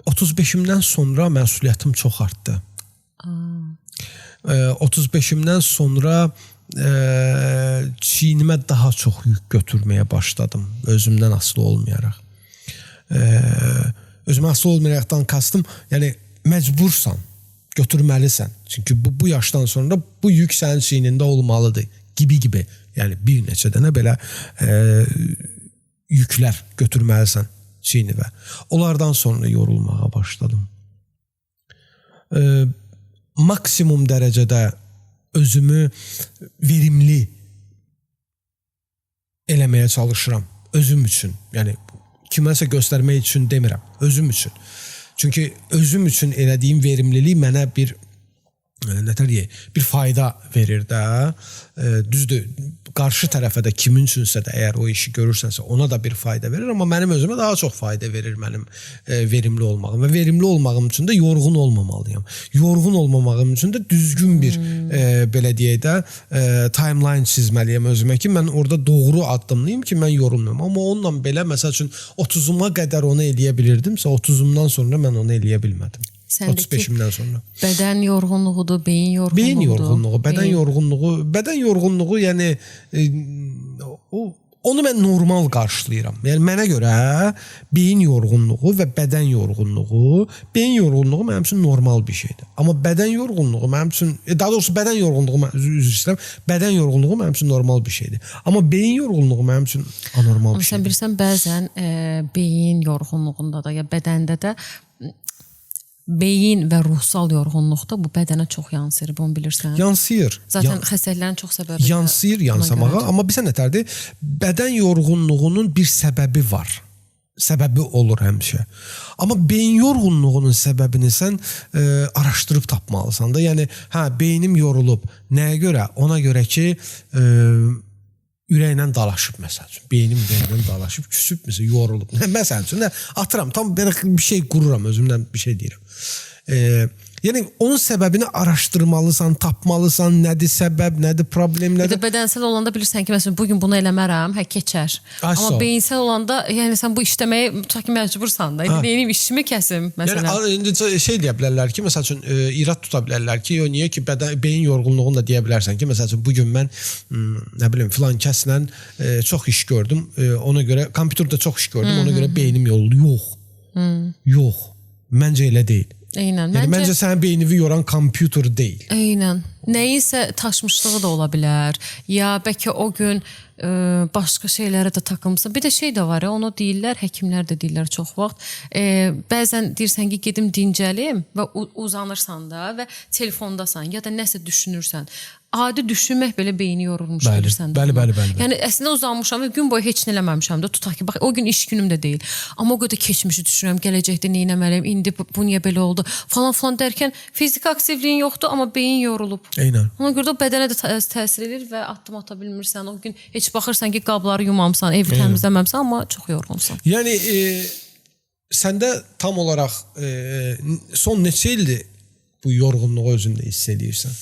S2: 35-imdən sonra məsuliyyətim çox artdı. 35-imdən sonra çiynimə daha çox yük götürməyə başladım, özümdən asılı olmayaraq. Özümə asılı olmayaraqdan kastım, yəni məcbursan, götürməlisən. Çünki bu yaşdan sonra bu yük sənin çiynində olmalıdır, gibi. Yəni bir neçə dənə belə yüklər götürməlisən çiynivə. Onlardan sonra yorulmağa başladım. Maksimum dərəcədə özümü verimli eləməyə çalışıram özüm üçün. Yəni kiməsə göstərmək üçün demirəm, özüm üçün. Çünki özüm üçün elədiyim verimlilik mənə bir bir fayda verir də. Düzdür, qarşı tərəfə də kimin üçünsə də əgər o işi görürsənsə ona da bir fayda verir, amma mənim özümə daha çox fayda verir mənim verimli olmağım və verimli olmağım üçün də yorğun olmamalıyam. Yorğun olmamağım üçün də düzgün bir belə deyək də timeline çizməliyəm özümə ki, mən orada doğru addımlayım ki, mən yorulmayım. Amma onunla belə məsəl üçün 30-uma qədər onu eləyə bilirdimsə, 30-umdan sonra mən onu eləyə bilmədim. 35-imdən sonra.
S3: Bədən yorğunluğudur, beyin yorğunluğudur.
S2: Beyin yorğunluğu, bədən yorğunluğu, yəni onu mən normal qarşılayıram. Yəni mənə görə beyin yorğunluğu və bədən yorğunluğu, beyin yorğunluğu mənim üçün normal bir şeydir. Amma bədən yorğunluğu mənim üçün, daha doğrusu bədən yorğunluğu mənim üçün normal bir şeydir. Amma beyin yorğunluğu mənim üçün anormal bir şeydir.
S3: Sən bilirsən, bəzən beyin yorğunluğunda da ya bədəndə də beyin və ruhsal yorğunluqda bu bədənə çox yansıyır, bunu bilirsən.
S2: Yansıyır.
S3: Zaten xəstəliklərin çox səbəbi
S2: yansıyır, yansamağa. Amma bilirsən nətərdir? Bədən yorğunluğunun bir səbəbi var. Səbəbi olur həmişə. Amma beyin yorğunluğunun səbəbini sən araşdırıb tapmalısan da. Yəni, beynim yorulub. Nəyə görə? Ona görə ki, ürəklə dalaşıb məsəl üçün. Beynim ürəklə dalaşıb, küsüb məsəl, yorulub. Məsəl üçün, atıram, tam bir şey qururam, özümdən bir şey deyirəm. Yəni onun səbəbini araşdırmalısan, tapmalısan, nədir səbəb, nədir problem,
S3: Bir
S2: nədir?
S3: də bədənsel olanda bilirsən ki, məsələn, bugün bunu eləmərəm, keçər.
S2: Ay, sağ ol.
S3: Amma beyinsel olanda, yəni sən bu işləməyə tutaq ki, məcbursan da. Deyim, işimi kəsim, məsələn.
S2: Yəni şey deyə bilərlər ki, məsəl üçün irad tuta bilərlər ki, niyə ki beyin yorğunluğunu da deyə bilərsən ki, məsəl üçün bu gün mən nə bilim filan kəslə çox iş gördüm. Ona görə kompüterdə çox iş gördüm. Ona görə beynim yoruldu. Yox. Yox. Məncə elə deyil.
S3: Eynən.
S2: Yəni, məncə sənin beynini yoran kompüter deyil.
S3: Eynən. Nəyinsə taşmışlığı da ola bilər. Ya bəlkə o gün başqa şeylərə də takılmısan. Bir də şey də var, onu deyirlər, həkimlər də deyirlər çox vaxt. Bəzən deyirsən ki, gedim dincəlim və uzanırsan da və telefondasan ya da nəsə düşünürsən. Adi düşünmək belə beyni yorulmuş bilirsən.
S2: Bəli.
S3: Yəni əslində uzanmışam və gün boyu heç nə eləməmişəm də. Tutaq ki, bax o gün iş günüm də deyil. Amma o qədər keçmişi düşünürəm, gələcəkdə nə etməliyəm, indi bu niyə belə oldu falan dərkən fiziki aktivliyin yoxdur, amma beyin yorulub.
S2: Eynən.
S3: Ona görə də bədənə də təsir edir və addım ata bilmirsən. O gün heç baxırsan ki, qabları yumamısan, evi təmizləməmsən, amma çox yorğunsan.
S2: Yəni səndə tam olaraq son neçə ildir bu yorğunluğu özündə hiss edirsən?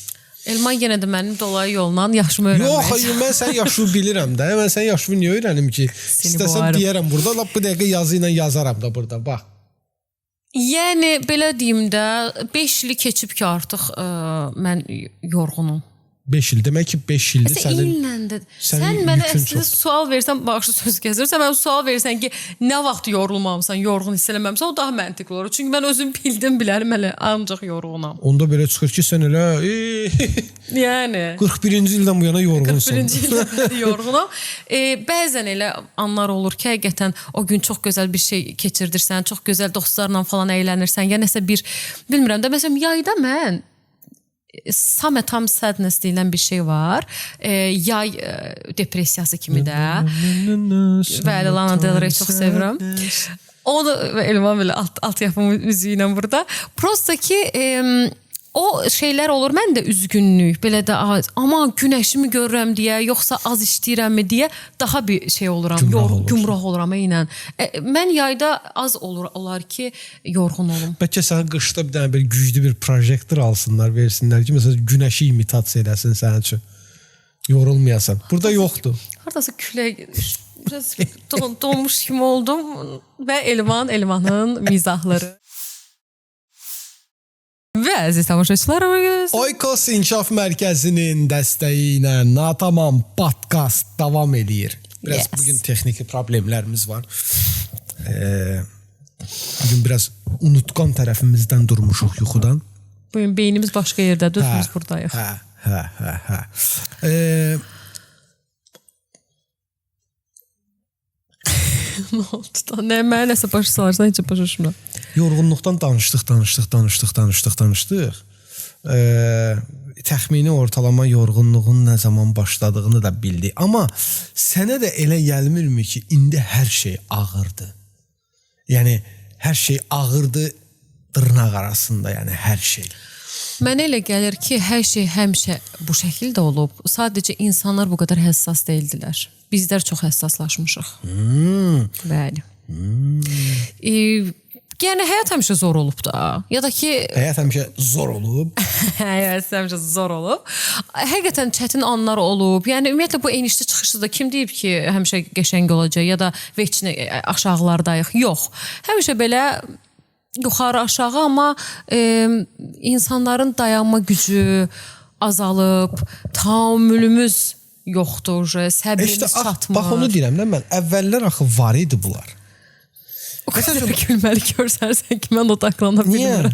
S3: Elman yenə də mənim dolayı yolla yaşımı öyrənmək.
S2: Yox, hayır, mən sən yaşını bilirəm də. Mən sən yaşını niyə öyrənim ki? İstəsəm deyərəm burada, lap bu dəqiqə yazı ilə yazaram da burada, bax.
S3: Yəni, belə deyim də, 5 ili keçib ki, artıq mən yorğunum.
S2: 5 il, demək ki 5 ildir sənin...
S3: İlləndə. Sən mənə əslində sual versən, bağışlı söz gəzirsən, mən sual versən ki, nə vaxt yorulmamısan, yorğun hiss eləməmsən, o daha məntiqli olur. Çünki mən özüm bildim, bilərəm, hələ ancaq yorğunam.
S2: Onda belə çıxır ki, sən elə...
S3: Yəni...
S2: 41-ci ildən bu yana yorğunsun.
S3: 41-ci ildən yorğunam. Bəzən elə anlar olur ki, həqiqətən o gün çox gözəl bir şey keçirdirsən, çox gözəl dostlarla falan əylənirsən, ya nəsə bir... Bilmirəm də, məsələn, yayda mən... Summertime sadness deyilən bir şey var. Yay depressiyası kimi də. Bəli, Lana Del Rey çox sevirəm. Onu Elman belə alt yapım müziyi ilə burada. Prosta ki o şeylər olur, mən də üzgünlük, belə də aman günəşimi görürəm deyə, yoxsa az işləyirəmmi deyə daha bir şey oluram, gümrah oluram eynən. Mən yayda az olar ki, yorğun olum.
S2: Bəlkə sən qışda bir dənə belə güclü bir projektor alsınlar, versinlər ki, məsələn, günəşi imitasiya eləsin sənin üçün. Yorulmayasan. Burada yoxdur.
S3: Haradasa külək, biraz donmuş kimi oldum və Elmanın mizahları. Və əziz tamaşaçılarımız,
S2: Oykos İnkişaf Mərkəzinin dəstəyi ilə Natamam podkast davam edir. Biraz bugün texniki problemlərimiz var. Bugün biraz unutqan tərəfimizdən durmuşuq yuxudan.
S3: Bugün beynimiz başqa yerdədir, biz buradayıq. Nə oldu da? Mənə nəsə başa salarsan, heç başa düşmürəm.
S2: Yorğunluqdan danışdıq. Təxmini ortalama yorğunluğun nə zaman başladığını da bildik. Amma sənə də elə gəlmirmi ki, indi hər şey ağırdır. Yəni, hər şey ağırdır dırnaq arasında, yəni hər şey.
S3: Mənə elə gəlir ki, hər şey həmişə bu şəkildə olub. Sadəcə insanlar bu qədər həssas deyildilər. Bizlər çox həssaslaşmışıq. Bəli. Yəni, həyat həmişə zor olub da. Ya da ki...
S2: Həyat həmişə zor olub.
S3: Həyat həmişə zor olub. Həqiqətən çətin anlar olub. Yəni, ümumiyyətlə, bu enişli çıxışda da kim deyib ki, həmişə qəşəng olacaq ya da veçini aşağılardayıq? Yox. Həmişə belə yuxarı aşağı, amma insanların dayanma gücü azalıb, tahammülümüz yoxdur, səbrimiz çatmır.
S2: Bax, onu deyirəm də mən, əvvəllər axı var idi bunlar.
S3: O qədər gülməli görsərsən ki, mən odaklana bilmirəm.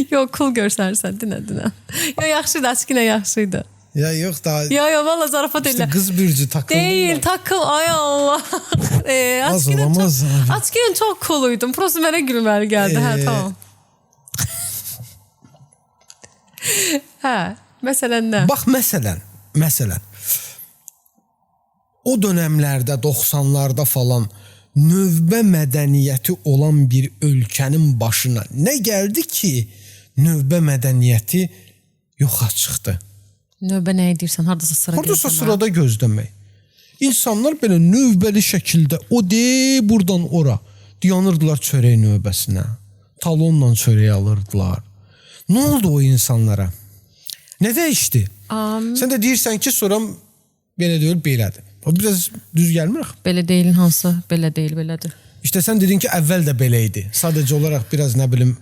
S3: Yox, cool görsərsən, dinə. Yaxşıydı, açıq yaxşıydı.
S2: Ya yox da...
S3: Ya, valla zarafat elə.
S2: İşte qız bürcü takıldı.
S3: Deyil, takıl, ay Allah.
S2: Az olamaz abi.
S3: Açıq çox cool uydum, prosto mənə gülməli gəldi, tamam. Məsələn nə?
S2: Bax, məsələn. O dönəmlərdə, 90'larda falan növbə mədəniyyəti olan bir ölkənin başına nə gəldi ki, növbə mədəniyyəti yoxa çıxdı?
S3: Növbə nə edirsən? Haradasa sıra gözləmək?
S2: Haradasa sırada gözləmək. İnsanlar belə növbəli şəkildə o buradan ora dayanırdılar çörək növbəsinə. Talonla çörək alırdılar. Nə oldu o insanlara? Nə dəyişdi? Sən də deyirsən ki, sonra belə deyil, belədir. O biraz düz gəlmir.
S3: Belə deyilin hansı? Belə deyil, belədir.
S2: İşte sən dedin ki, əvvəl də belə idi. Sadəcə olaraq biraz nə bilim.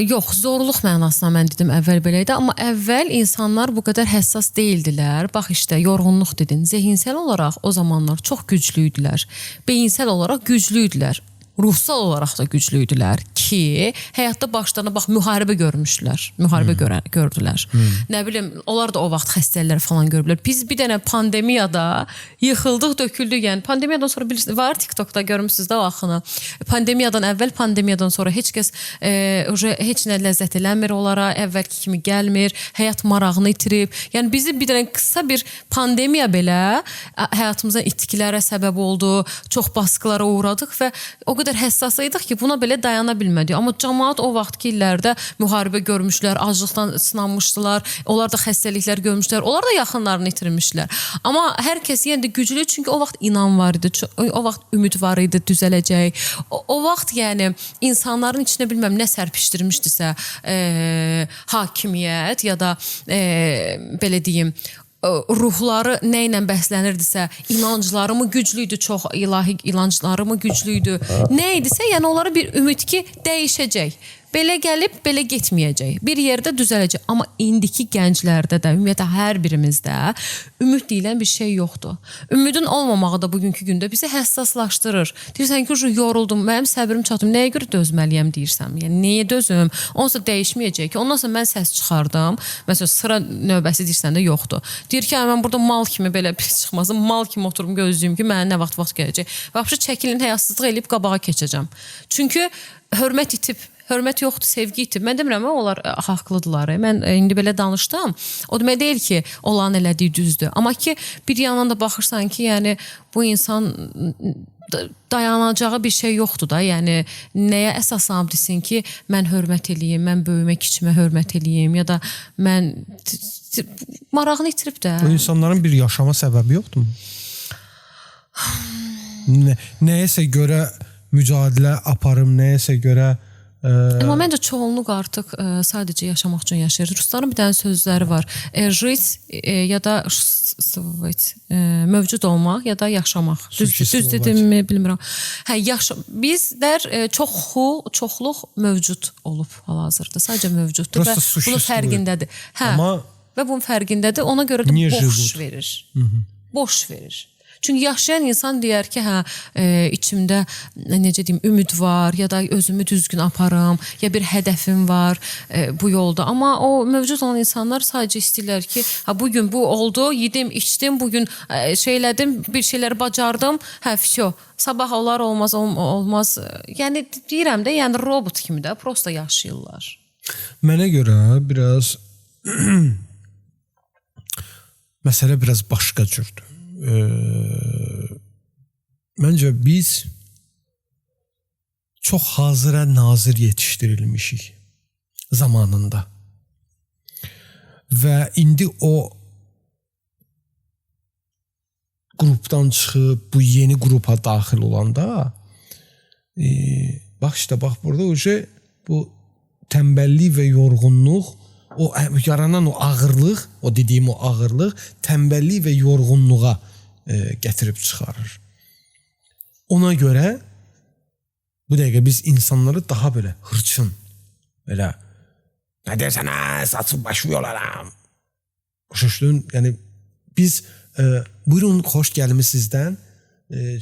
S3: Yox, zorluq mənasına mən dedim əvvəl belə idi, amma əvvəl insanlar bu qədər həssas deyildilər. Bax işte yorğunluq dedin. Zehinsel olaraq o zamanlar çox güclü idilər. Beyinsel olaraq güclü idilər. Ruhsal olaraq da güclü idilər ki, həyatda başlarına bax müharibə görmüşdülər. Müharibə gördülər. Nə bilim, onlar da o vaxt xəstəliklər falan görüblər. Biz bir dənə pandemiyada yıxıldıq, döküldük. Yəni pandemiyadan sonra bilirsiniz, var TikTokda görmüsünüz də o axını. Pandemiyadan əvvəl, pandemiyadan sonra heç kəs heç nə ləzzət eləmir onlara, əvvəlki kimi gəlmir, həyat marağını itirib. Yəni bizi bir dənə qısa bir pandemiya belə həyatımızdan itkilərə səbəb oldu, çox baskılara uğradıq və o qədər həssas idik ki, buna belə dayana bilmədik. Amma cəmaət o vaxtki illərdə müharibə görmüşlər, aclıqdan sınanmışdılar, onlar da xəstəliklər görmüşlər, onlar da yaxınlarını itirmişlər. Amma hər kəs yenə də güclü, çünki o vaxt inan var idi, o vaxt ümid var idi, düzələcək. O vaxt yəni insanların içinə bilməm nə sərpişdirmişdisə hakimiyyət ya da belə deyim, ruhları nə ilə bəslənirdisə, inancları mı güclüydü, çox ilahi inancları mı güclüydü, nə idisə, yəni onlara bir ümid ki, dəyişəcək. Belə gəlib, belə getməyəcək. Bir yerdə düzələcək. Amma indiki gənclərdə də, ümumiyyətlə hər birimizdə ümid deyilən bir şey yoxdur. Ümidin olmamağı da bugünkü gündə bizi həssaslaşdırır. Deyirsən ki, yoruldum, mənim səbrim çatım, nəyə görə dözməliyəm deyirsəm. Yəni, nəyə dözüm? Onsa dəyişməyəcək ki, ondan sonra mən səs çıxardım. Məsələn, sıra növbəsi deyirsən də yoxdur. Deyir ki, mən burada mal kimi belə pis çıxmasın, mal kimi oturum gözlüyüm ki, mənə nə vaxt gələcək. Vəbşi çəkilin, həyasızlıq eləyib qabağa keçəcəm. Çünki hörmət itib. Hörmət yoxdur, sevgi itib. Mən demirəm, onlar haqlıdırlar. Mən indi belə danışdım. O demək deyil ki, olan elədiyi düzdür. Amma ki, bir yandan da baxırsan ki, yəni bu insan dayanacağı bir şey yoxdur da. Yəni nəyə əsaslanıb desin ki, mən hörmət eləyim, mən böyümə kiçimə hörmət eləyim ya da mən marağını itirib də.
S2: O insanların bir yaşama səbəbi yoxdur mu? Nəyəsə görə mücadilə aparım, nəyəsə görə
S3: Amma məncə çoğunluq artıq sadəcə yaşamaq üçün yaşayır. Rusların bir dənə sözləri var. Jit ya da mövcud olmaq ya da yaşamaq. Düz dedimmi bilmirəm. Bizlər çoxluq mövcud olub hal-hazırda. Sadəcə mövcuddur və bunun fərqindədir. Və bunun fərqindədir. Ona görə də boş verir. Boş verir. Çünki yaşayan insan deyər ki, içimdə necə deyim, ümid var ya da özümü düzgün aparım, ya bir hədəfim var bu yolda. Amma o mövcud olan insanlar sadəcə istəyirlər ki, bugün bu oldu, yedim, içdim, bugün şeylədim, bir şeyləri bacardım, fişo, sabah olar, olmaz. Yəni deyirəm də, yəni robot kimi də prosta yaşayırlar.
S2: Mənə görə biraz məsələ biraz başqa cürdür. Məncə biz çox hazıra nazir yetişdirilmişik zamanında və indi o qrupdan çıxıb bu yeni qrupa daxil olanda bax burada bu tənbəllik və yorğunluq, o yaranan o ağırlıq, o dediyim o ağırlıq tənbəllik və yorğunluğa gətirib çıxarır. Ona görə bu dəqiqə biz insanları daha belə hırçın, belə nə dersən, saçım başı yolaram. Başa yəni biz buyurun, xoş gəlmisizdən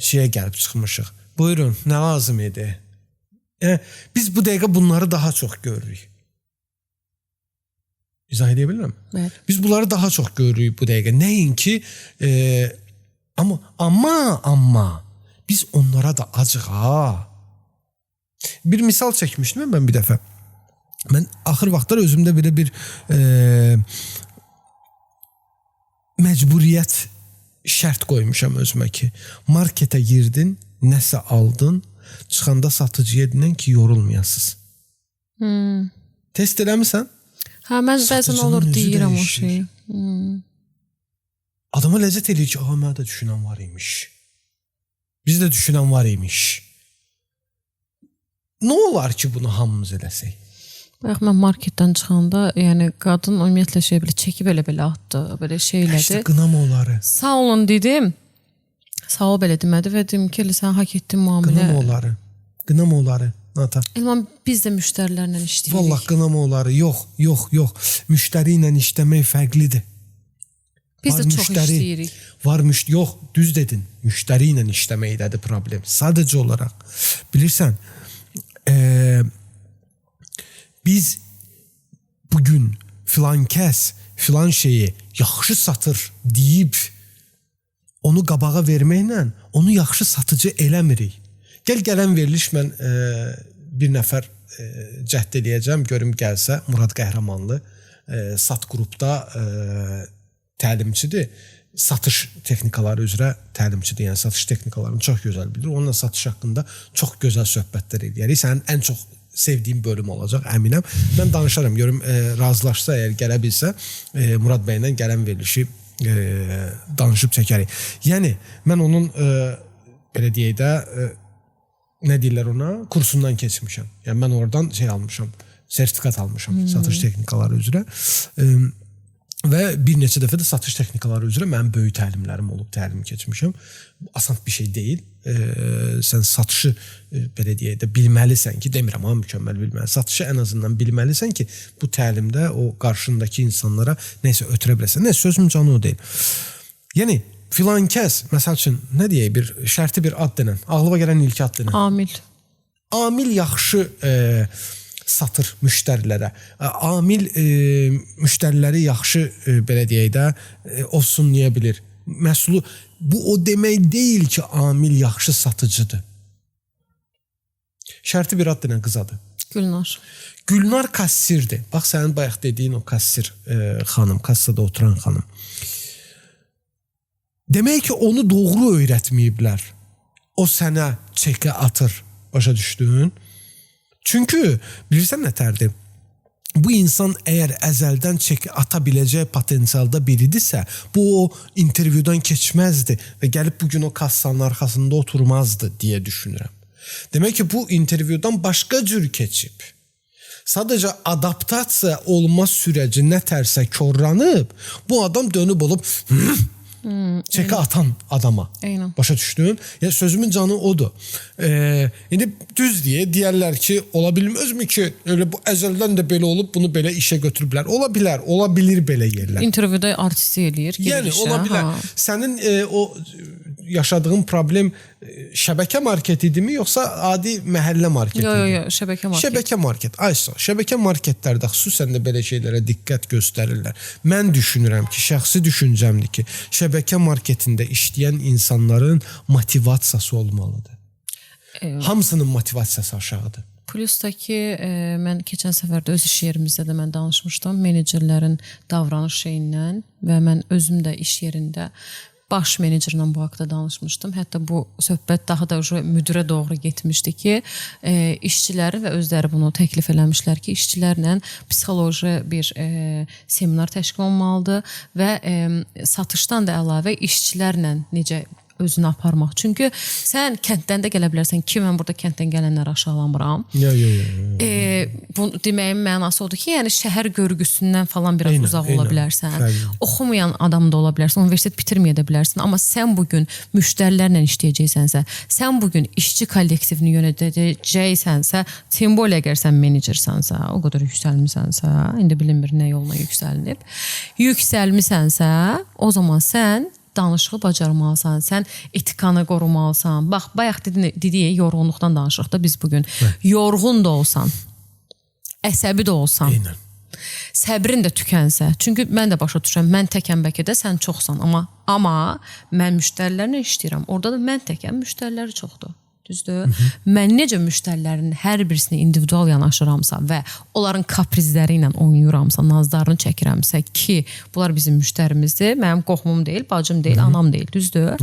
S2: şeyə gəlib çıxmışıq. Buyurun, nə lazım idi? Biz bu dəqiqə bunları daha çox görürük. İzah edə bilirəm?
S3: Evet.
S2: Biz bunları daha çox görürük bu dəqiqə. Nəinki amma biz onlara da acıq ha. Bir misal çəkmişdim mən bir dəfə. Mən axır vaxtlar özümdə belə bir məcburiyyət şərt qoymuşam özümə ki, marketə girdin, nəsə aldın, çıxanda satıcıya dinən ki, yorulmayasınız. Test eləmirsən?
S3: Mən bəzən olur deyirəm o şeyi.
S2: Adama ləzzət eləyir ki, mənə də düşünən var imiş. Biz də düşünən var imiş. Nə olar ki, bunu hamımız eləsək?
S3: Bayaq mən marketdən çıxanda, yəni qadın ümumiyyətlə şey belə çəkib belə atdı, belə şeylədi.
S2: İşte qınama onları.
S3: Sağ olun dedim. Sağ ol belə demədi və dedim ki, sən hak etdin müamilə.
S2: Qınama onları. Qınama onları. Nata.
S3: Elman biz də müştərilərlə işləyirik.
S2: Vallahi qınama onları. Yox. Müştəri ilə işləmək fərqlidir.
S3: Biz də çox işləyirik.
S2: Yox, düz dedin. Müştəri ilə işləməkdədir problem. Sadəcə olaraq. Bilirsən, biz bugün filan kəs filan şeyi yaxşı satır deyib onu qabağa verməklə onu yaxşı satıcı eləmirik. Gələn veriliş mən bir nəfər cəhd eləyəcəm, görüm gəlsə, Murad Qəhrəmanlı Sat qrupda təlimçidir. Satış texnikaları üzrə təlimçidir. Yəni satış texnikalarını çox gözəl bilir. Onunla satış haqqında çox gözəl söhbətlər eləyərik. Sənin ən çox sevdiyim bölüm olacaq, əminəm. Mən danışaram, görüm razılaşsa, əgər gələ bilsə, Murad bəylə gələn verilişi danışıb çəkərik. Yəni, mən onun belə deyək də, nə deyirlər ona? Kursundan keçmişəm. Yəni, mən oradan şey almışam, sertifikat almışam satış texnikaları üzrə. Və bir neçə dəfə də satış texnikaları üzrə mənim böyük təlimlərim olub, təlim keçmişəm. Asan bir şey deyil. Sən satışı belə deyək də bilməlisən ki, demirəm amma mükəmməl bilməlisən. Satışı ən azından bilməlisən ki, bu təlimdə o qarşındakı insanlara nəsə ötürə biləsən. Nə sözüm canı o deyil. Yəni filan kəs, məsəl üçün nə deyək, bir şərti bir ad denən, ağlıma gələn ilk ad denən.
S3: Amil.
S2: Amil yaxşı satır müştərilərə. Amil müştəriləri yaxşı belə deyək də olsun deyə bilir. Məhsulu bu o demək deyil ki, amil yaxşı satıcıdır. Şərti bir ad denən qız adı.
S3: Gülnar.
S2: Gülnar kassirdir. Bax sənin bayaq dediyin o kassir xanım, kassada oturan xanım. Demək ki, onu doğru öyrətməyiblər. O sənə çeki atır. Başa düşdün? Çünki bilirsən nətərdir? Bu insan əgər əzəldən çeki ata biləcək potensialda biridirsə, bu o intervyudan keçməzdi və gəlib bugün o kassanın arxasında oturmazdı deyə düşünürəm. Demək ki, bu intervyudan başqa cür keçib. Sadəcə adaptasiya olma sürəci nətərsə korlanıb, bu adam dönüb olub çeki atan adama.
S3: Eynən.
S2: Başa düşdün? Ya sözümün canı odur. İndi düz deyərlər ki, ola bilməzmi ki, öyle bu əzəldən də belə olub, bunu belə işə götürüblər. Ola bilir belə yerlər.
S3: İntervyuda artist eləyir.
S2: Yəni ola bilər. Sənin o yaşadığın problem şəbəkə marketidirmi, yoxsa adi məhəllə marketidirmi?
S3: Yox, şəbəkə market.
S2: Şəbəkə market. Aysa, şəbəkə marketlərdə xüsusən də belə şeylərə diqqət göstərirlər. Mən düşünürəm ki, şəxsi düşüncəmdir ki, şəbəkə marketində işləyən insanların motivasiyası olmalıdır. Hamısının motivasiyası aşağıdır.
S3: Plus da ki, mən keçən səfərdə öz iş yerimizdə də mən danışmışdım menecerlərin davranış şeyindən və mən özüm də iş yerində baş menecerlə bu haqda danışmışdım. Hətta bu söhbət daha da müdirə doğru getmişdi ki, işçiləri və özləri bunu təklif eləmişlər ki, işçilərlə psixoloji bir seminar təşkil olunmalıdır və satışdan da əlavə işçilərlə necə özünü aparmaq. Çünki sən kənddən də gələ bilərsən ki, mən burada kənddən gələnləri aşağılamıram. Bu deməyin mənası odur ki, yəni şəhər görgüsündən falan biraz uzaq ola bilərsən. Oxumayan adam da ola bilərsən, universitet bitirməyə də bilərsən. Amma sən bugün müştərilərlə işləyəcəksənsə, sən bugün işçi kollektivini yönədəcəksənsə, simbol əgər sən menecersənsə, o qədər yüksəlmisənsə, indi bilinmir nə yolla yüksəlmisənsə, o zaman sən danışığı bacarmalısan, sən etikanı qorumalısan. Bax, bayaq dediyi yorğunluqdan danışırıq da biz bugün. Yorğun da olsan, əsəbi də olsan, səbrin də tükənsə. Çünki mən də başa düşürəm, mən təkəm bəlkə də sən çoxsan. Amma mən müştərilərlə işləyirəm. Orada da mən təkəm, müştəriləri çoxdur. Düzdür? Mən necə müştərilərin hər birisini individual yanaşıramsa və onların kaprizləri ilə oynayıramsa, nazlarını çəkirəmsə ki, bunlar bizim müştərimizdir, mənim qohumum deyil, bacım deyil, anam deyil, düzdür?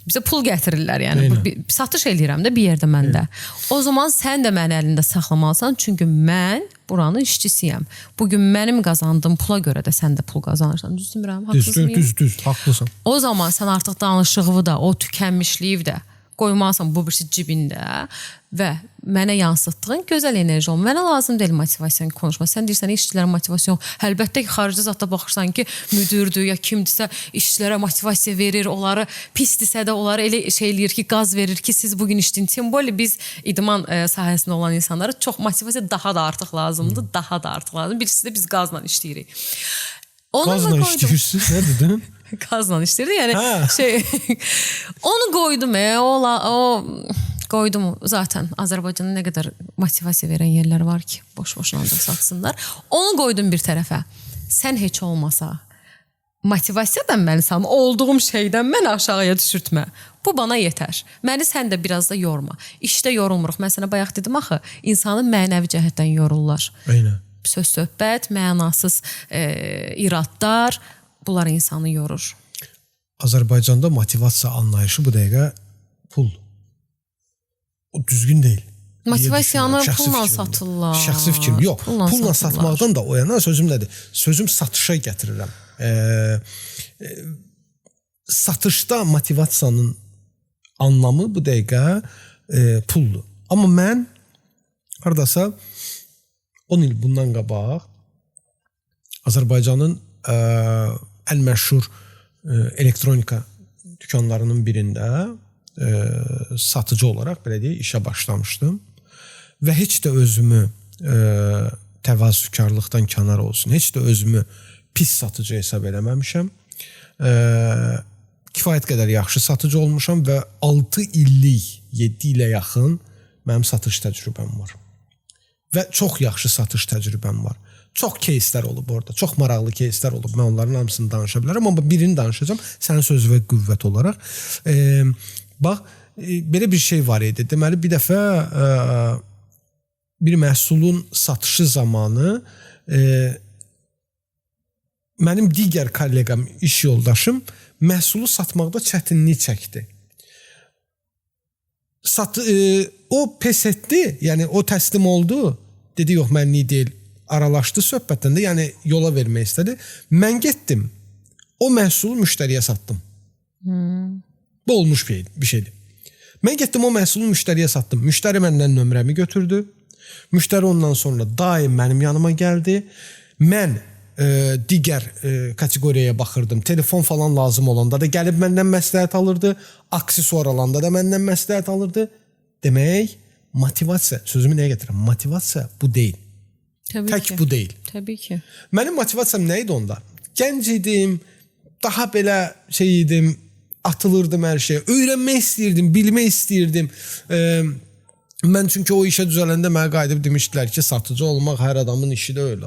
S3: Bizə pul gətirirlər, yəni satış eləyirəm də bir yerdə məndə. O zaman sən də məni əlində saxlamalısan, çünki mən buranın işçisiyəm. Bugün mənim qazandığım pula görə də sən də pul qazanırsan. Düzdürmürəm?
S2: Düz, haqlısın.
S3: O zaman sən artıq danışığı da, o tükənmişliyi də qoymalısan bu birisi cibində və mənə yansıtdığın gözəl enerji ol. Mənə lazım deyil motivasiyanı konuşma. Sən deyirsən işçilərə motivasiyon. Əlbəttə ki, xarici zətdə baxırsan ki, müdürdür ya kimdirsə işçilərə motivasiya verir, onları pisdirsə də onları elə şey eləyir ki, qaz verir ki, siz bugün işləyin. Sembolü biz idman sahəsində olan insanlara çox motivasiya daha da artıq lazımdır, daha da artıq lazımdır. Birisi də biz qazla işləyirik.
S2: Qazla işləyirsiniz, nə dedin?
S3: Qazla işləyirdi. Yəni şey onu qoydum qoydum zaten Azərbaycanda nə qədər motivasiya verən yerlər var ki, boş-boşuna da satsınlar. Onu qoydum bir tərəfə. Sən heç olmasa motivasiyadan mənsən, olduğum şeydən məni aşağıya düşürtmə. Bu bana yetər. Məni sən də biraz da yorma. İşdə yorulmuruq. Mən sənə bayaq dedim axı, insanı mənəvi cəhətdən yorurlar.
S2: Aynən.
S3: Söz söhbət, mənasız iradlar, bunlar insanı yorur.
S2: Azərbaycanda motivasiya anlayışı bu dəqiqə pul. O düzgün deyil.
S3: Motivasiyanı pulla satırlar.
S2: Şəxsi fikrim yox. Pulla satmaqdan da o yana sözüm nədir? Sözüm satışa gətirirəm. Satışda motivasiyanın anlamı bu dəqiqə puldur. Amma mən haradasa 10 il bundan qabaq Azərbaycanın ən məşhur elektronika dükanlarının birində satıcı olaraq belə deyək işə başlamışdım və heç də özümü təvazökarlıqdan kənar olsun, heç də özümü pis satıcı hesab eləməmişəm. Kifayət qədər yaxşı satıcı olmuşam və 6 illik, 7 ilə yaxın mənim satış təcrübəm var. Və çox yaxşı satış təcrübəm var. Çox кейslər olub orada, çox maraqlı кейslər olub. Mən onların hamısını danışa bilərəm, amma birini danışacağım sənin sözü və qüvvət olaraq. Bax, belə bir şey var idi. Deməli, bir dəfə bir məhsulun satışı zamanı mənim digər kolleqam, iş yoldaşım məhsulu satmaqda çətinlik çəkdi. O pes etdi, yəni o təslim oldu. Dedi, yox, mənlik deyil. Aralaşdı söhbətdən də, yəni yola vermək istədi. Mən getdim, o məhsulu müştəriyə satdım. Bu olmuş bir şeydir. Mən getdim, o məhsulu müştəriyə satdım. Müştəri məndən nömrəmi götürdü. Müştəri ondan sonra daim mənim yanıma gəldi. Mən digər kateqoriyaya baxırdım. Telefon falan lazım olanda da gəlib məndən məsləhət alırdı. Aksesuar alanda da məndən məsləhət alırdı. Demək, motivasiya, sözümü nəyə gətirəm? Motivasiya bu deyil. Tək bu deyil.
S3: Təbii ki.
S2: Mənim motivasiyam nə idi onda? Gənc idim, daha belə şey idim, atılırdım hər şeyə. Öyrənmək istəyirdim, bilmək istəyirdim. Mən çünki o işə düzələndə mənə qayıdıb demişdilər ki, satıcı olmaq hər adamın işi də öyle.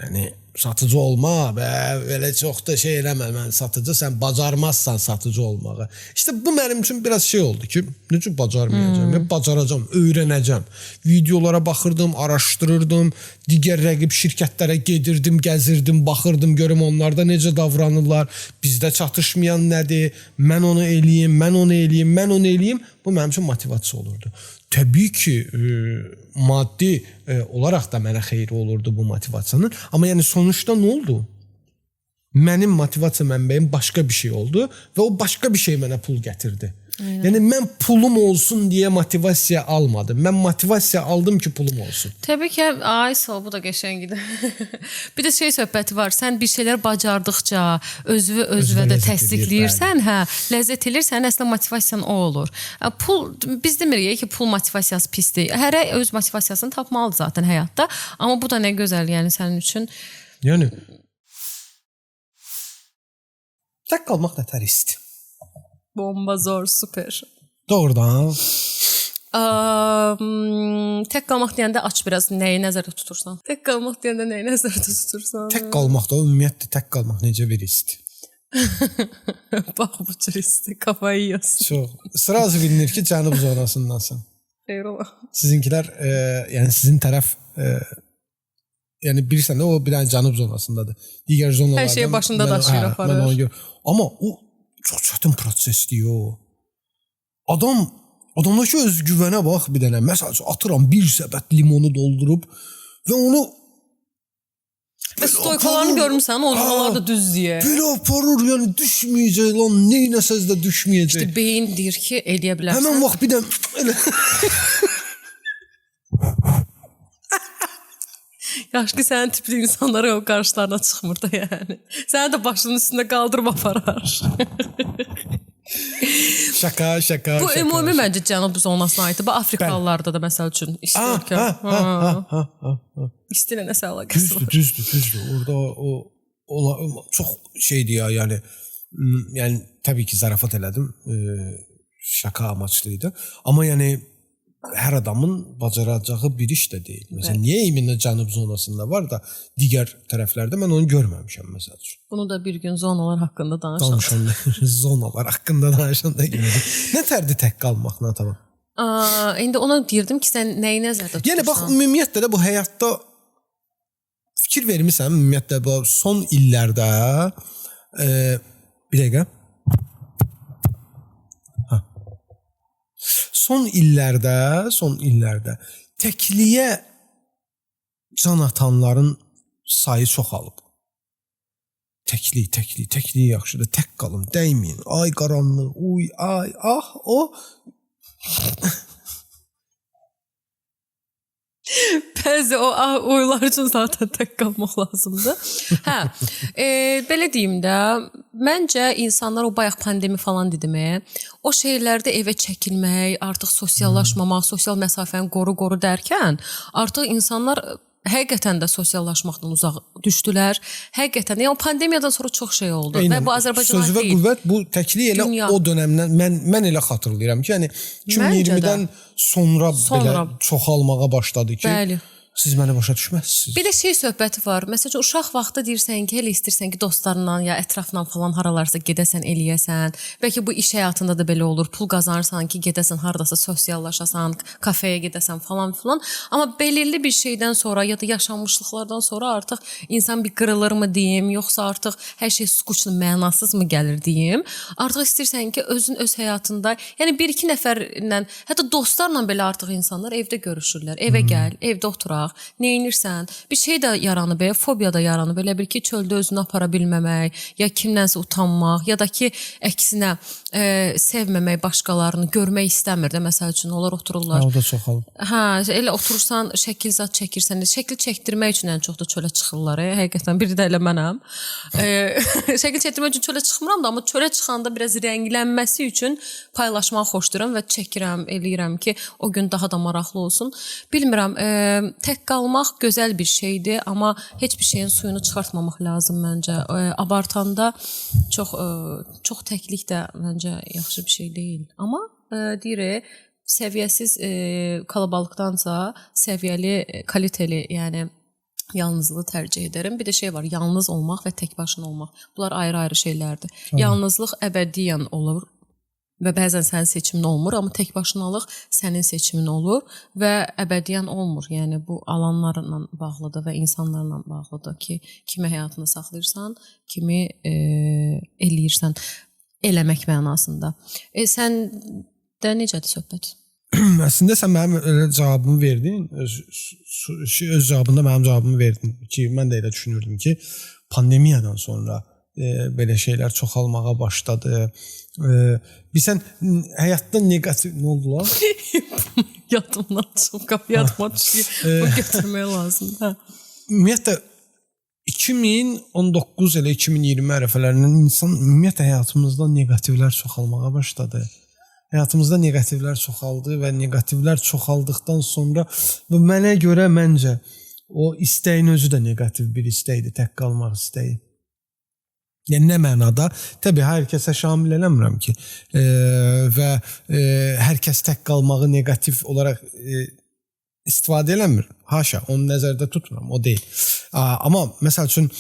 S2: Yəni satıcı olma və belə çox da şey eləmə, mən satıcı, sən bacarmazsan satıcı olmağı. İşte bu mənim üçün biraz şey oldu ki, necə bacarmayacağım, bacaracağım, öyrənəcəm. Videolara baxırdım, araşdırırdım, digər rəqib şirkətlərə gedirdim, gəzirdim, baxırdım, görüm onlarda necə davranırlar, bizdə çatışmayan nədir, mən onu eləyim, mən onu eləyim, mən onu eləyim. Bu mənim üçün motivasiya olurdu. Təbii ki, maddi olaraq da mənə xeyri olurdu bu motivasiyanın. Amma yəni sonuçta nə oldu? Mənim motivasiya mənbəyim başqa bir şey oldu və o başqa bir şey mənə pul gətirdi. Aynen. Yəni mən pulum olsun deyə motivasiya almadım. Mən motivasiya aldım ki pulum olsun.
S3: Təbii ki, ay sağ ol, bu da qəşəngdir. Bir də şey söhbəti var. Sən bir şeylər bacardıqca, özünə də təsdiqləyirsən, ləzzət elirsən, əslində motivasiyan o olur. Pul, biz demirik ki, pul motivasiyası pisdir. Hərə öz motivasiyasını tapmalıdır zaten həyatda. Amma bu da nə gözəl, yəni sənin üçün.
S2: Yəni tək qalmaq nətər isti.
S3: Bomba zor, süper.
S2: Doğrudan.
S3: Tək qalmaq deyəndə aç biraz nəyi nəzərdə tutursan. Tək qalmaq deyəndə nəyi nəzərdə tutursan.
S2: Tək qalmaqda ümumiyyətlə tək qalmaq necə bir isti.
S3: Bax bu cür isti, kafayı yiyorsun.
S2: Çox. Sırazı bilinir ki, cənub zonasındansın.
S3: Xeyr ola.
S2: Sizinkilər, yəni sizin tərəf, yəni bilirsən də o bir dənə cənub zonasındadır. Digər zonalardan.
S3: Hər şey başında daşıyır, aparır.
S2: Amma o çox çətin prosesdir o. Adamdakı özgüvənə bax bir dənə. Məsələn, atıram bir səbət limonu doldurub və onu
S3: və Stoykalarını görmüsən, onlar da düz deyə.
S2: Belə aparır, yəni düşməyəcək lan, neynəsəz də düşməyəcək.
S3: İşte beyin deyir ki, eləyə bilərsən.
S2: Həmən vaxt bir də elə
S3: Yaxşı ki, sənin tipli insanlara o qarşılarına çıxmır da yəni. Səni də başının üstündə qaldırıb aparar.
S2: şaka.
S3: Bu ümumi məncə Cənub zonasına aiddir. Bu Afrikalılarda da məsəl üçün istəyirkən. İstilə nəsə əlaqəsi var.
S2: Düzdür. Orada o çox şeydir ya, yəni təbii ki, zarafat elədim. Şaka amaçlıydı. Amma yəni hər adamın bacaracağı bir iş də deyil. Məsələn, niyə iminə Cənub zonasında var da digər tərəflərdə mən onu görməmişəm məsəl üçün.
S3: Bunu da bir gün zonalar haqqında danışalım.
S2: Zonalar haqqında danışanda görürük. Nə tərdi tək qalmaqla tamam.
S3: İndi ona deyirdim ki, sən nəyi nəzərdə tutursan?
S2: Yəni bax, ümumiyyətlə də bu həyatda fikir vermisən, ümumiyyətlə bu son illərdə bir dəqiqə. Son illərdə təkliyə can atanların sayı çoxalıb. Təkliyi yaxşıdır, tək qalın, dəyməyin. Ay qaranlıq, uy, ay, ah, o.
S3: Bəzi o oylar üçün zaten tək qalmaq lazımdır. Belə deyim də, məncə insanlar o bayaq pandemi falan dedimi, o şeylərdə evə çəkilmək, artıq sosiallaşmamaq, sosial məsafəni qoru dərkən, artıq insanlar həqiqətən də sosiallaşmaqdan uzaq düşdülər. Həqiqətən, yəni pandemiyadan sonra çox şey oldu.
S2: Eynən.
S3: Və bu Azərbaycanda
S2: deyil. Söz və qüvvət bu təkliyi elə dünya. O dönəmdən mən elə xatırlayıram ki, yəni 2020-dən sonra belə çoxalmağa başladı ki,
S3: bəli.
S2: Siz məni başa düşməzsiniz.
S3: Bir də şey söhbəti var. Məsələn, uşaq vaxtı deyirsən ki, elə istəyirsən ki, dostlarınla ya ətrafla falan haralarsa gedəsən, eləyəsən. Bəlkə bu iş həyatında da belə olur. Pul qazanırsan ki, gedəsən hardasa sosiallaşasan, kafeyə gedəsən falan filan. Amma belirli bir şeydən sonra ya da yaşanmışlıqlardan sonra artıq insan bir qırılırmı deyim, yoxsa artıq hər şey skuçlu, mənasızmı gəlir deyim. Artıq istəyirsən ki, özün öz həyatında, yəni bir-iki nəfərlə, hətta dostlarla belə artıq insanlar evdə görüşürlər. Evə gəl, evdə oturaq. Neyinirsən? Bir şey də yaranıb, fobiya da yaranıb. Elə bil ki, çöldə özünü apara bilməmək, ya kimdənsə utanmaq, ya da ki, əksinə sevməmək başqalarını, görmək istəmir də. Məsəl üçün, onlar otururlar.
S2: O da çoxalıb.
S3: Elə oturursan, şəkil zat çəkirsən. Şəkil çəkdirmək üçün ən çox da çölə çıxırlar. Həqiqətən, biri də elə mənəm. Şəkil çəkdirmək üçün çölə çıxmıram da, amma çölə çıxanda biraz rənglənməsi üçün paylaşmağı xoşlayıram və çəkirəm, eləyirəm ki, o gün daha da maraqlı olsun. Bilmirəm, tək qalmaq gözəl bir şeydir, amma heç bir şeyin suyunu çıxartmamaq lazım məncə. Abartanda çox təklik də məncə yaxşı bir şey deyil. Amma deyirik, səviyyəsiz kalabalıqdansa səviyyəli, kaliteli, yəni yalnızlığı tərcih edərəm. Bir də şey var, yalnız olmaq və tək başına olmaq. Bunlar ayrı-ayrı şeylərdir. Yalnızlıq əbədiyyən olur və bəzən sənin seçimin olmur, amma tək başınalıq sənin seçimin olur və əbədiyyən olmur. Yəni bu alanlarla bağlıdır və insanlarla bağlıdır ki, kimi həyatını saxlayırsan, kimi eləyirsən, eləmək mənasında. Sən də necədir söhbət?
S2: Əslində sən mənim cavabımı verdin, öz cavabında mənim cavabımı verdin ki, mən də elə düşünürdüm ki, pandemiyadan sonra belə şeylər çoxalmağa başladı. Bilsən, həyatda negativ... Nə oldu lan?
S3: Yadımdan çıxıb, yadıma düşüyor. Bu götürmək lazımdır.
S2: Ümumiyyətlə, 2019 ilə 2020 ərəfələrindən insan ümumiyyətlə həyatımızda negativlər çoxalmağa başladı. Həyatımızda negativlər çoxaldı və negativlər çoxaldıqdan sonra və mənə görə məncə o istəyin özü də negativ bir istəkdir, tək qalmaq istəyi. Yəni nə mənada? Təbii hər kəsə şamil eləmirəm ki və hər kəs tək qalmağı negativ olaraq istifadə eləmir. Haşa, onu nəzərdə tutmuram, o deyil. Amma məsəl üçün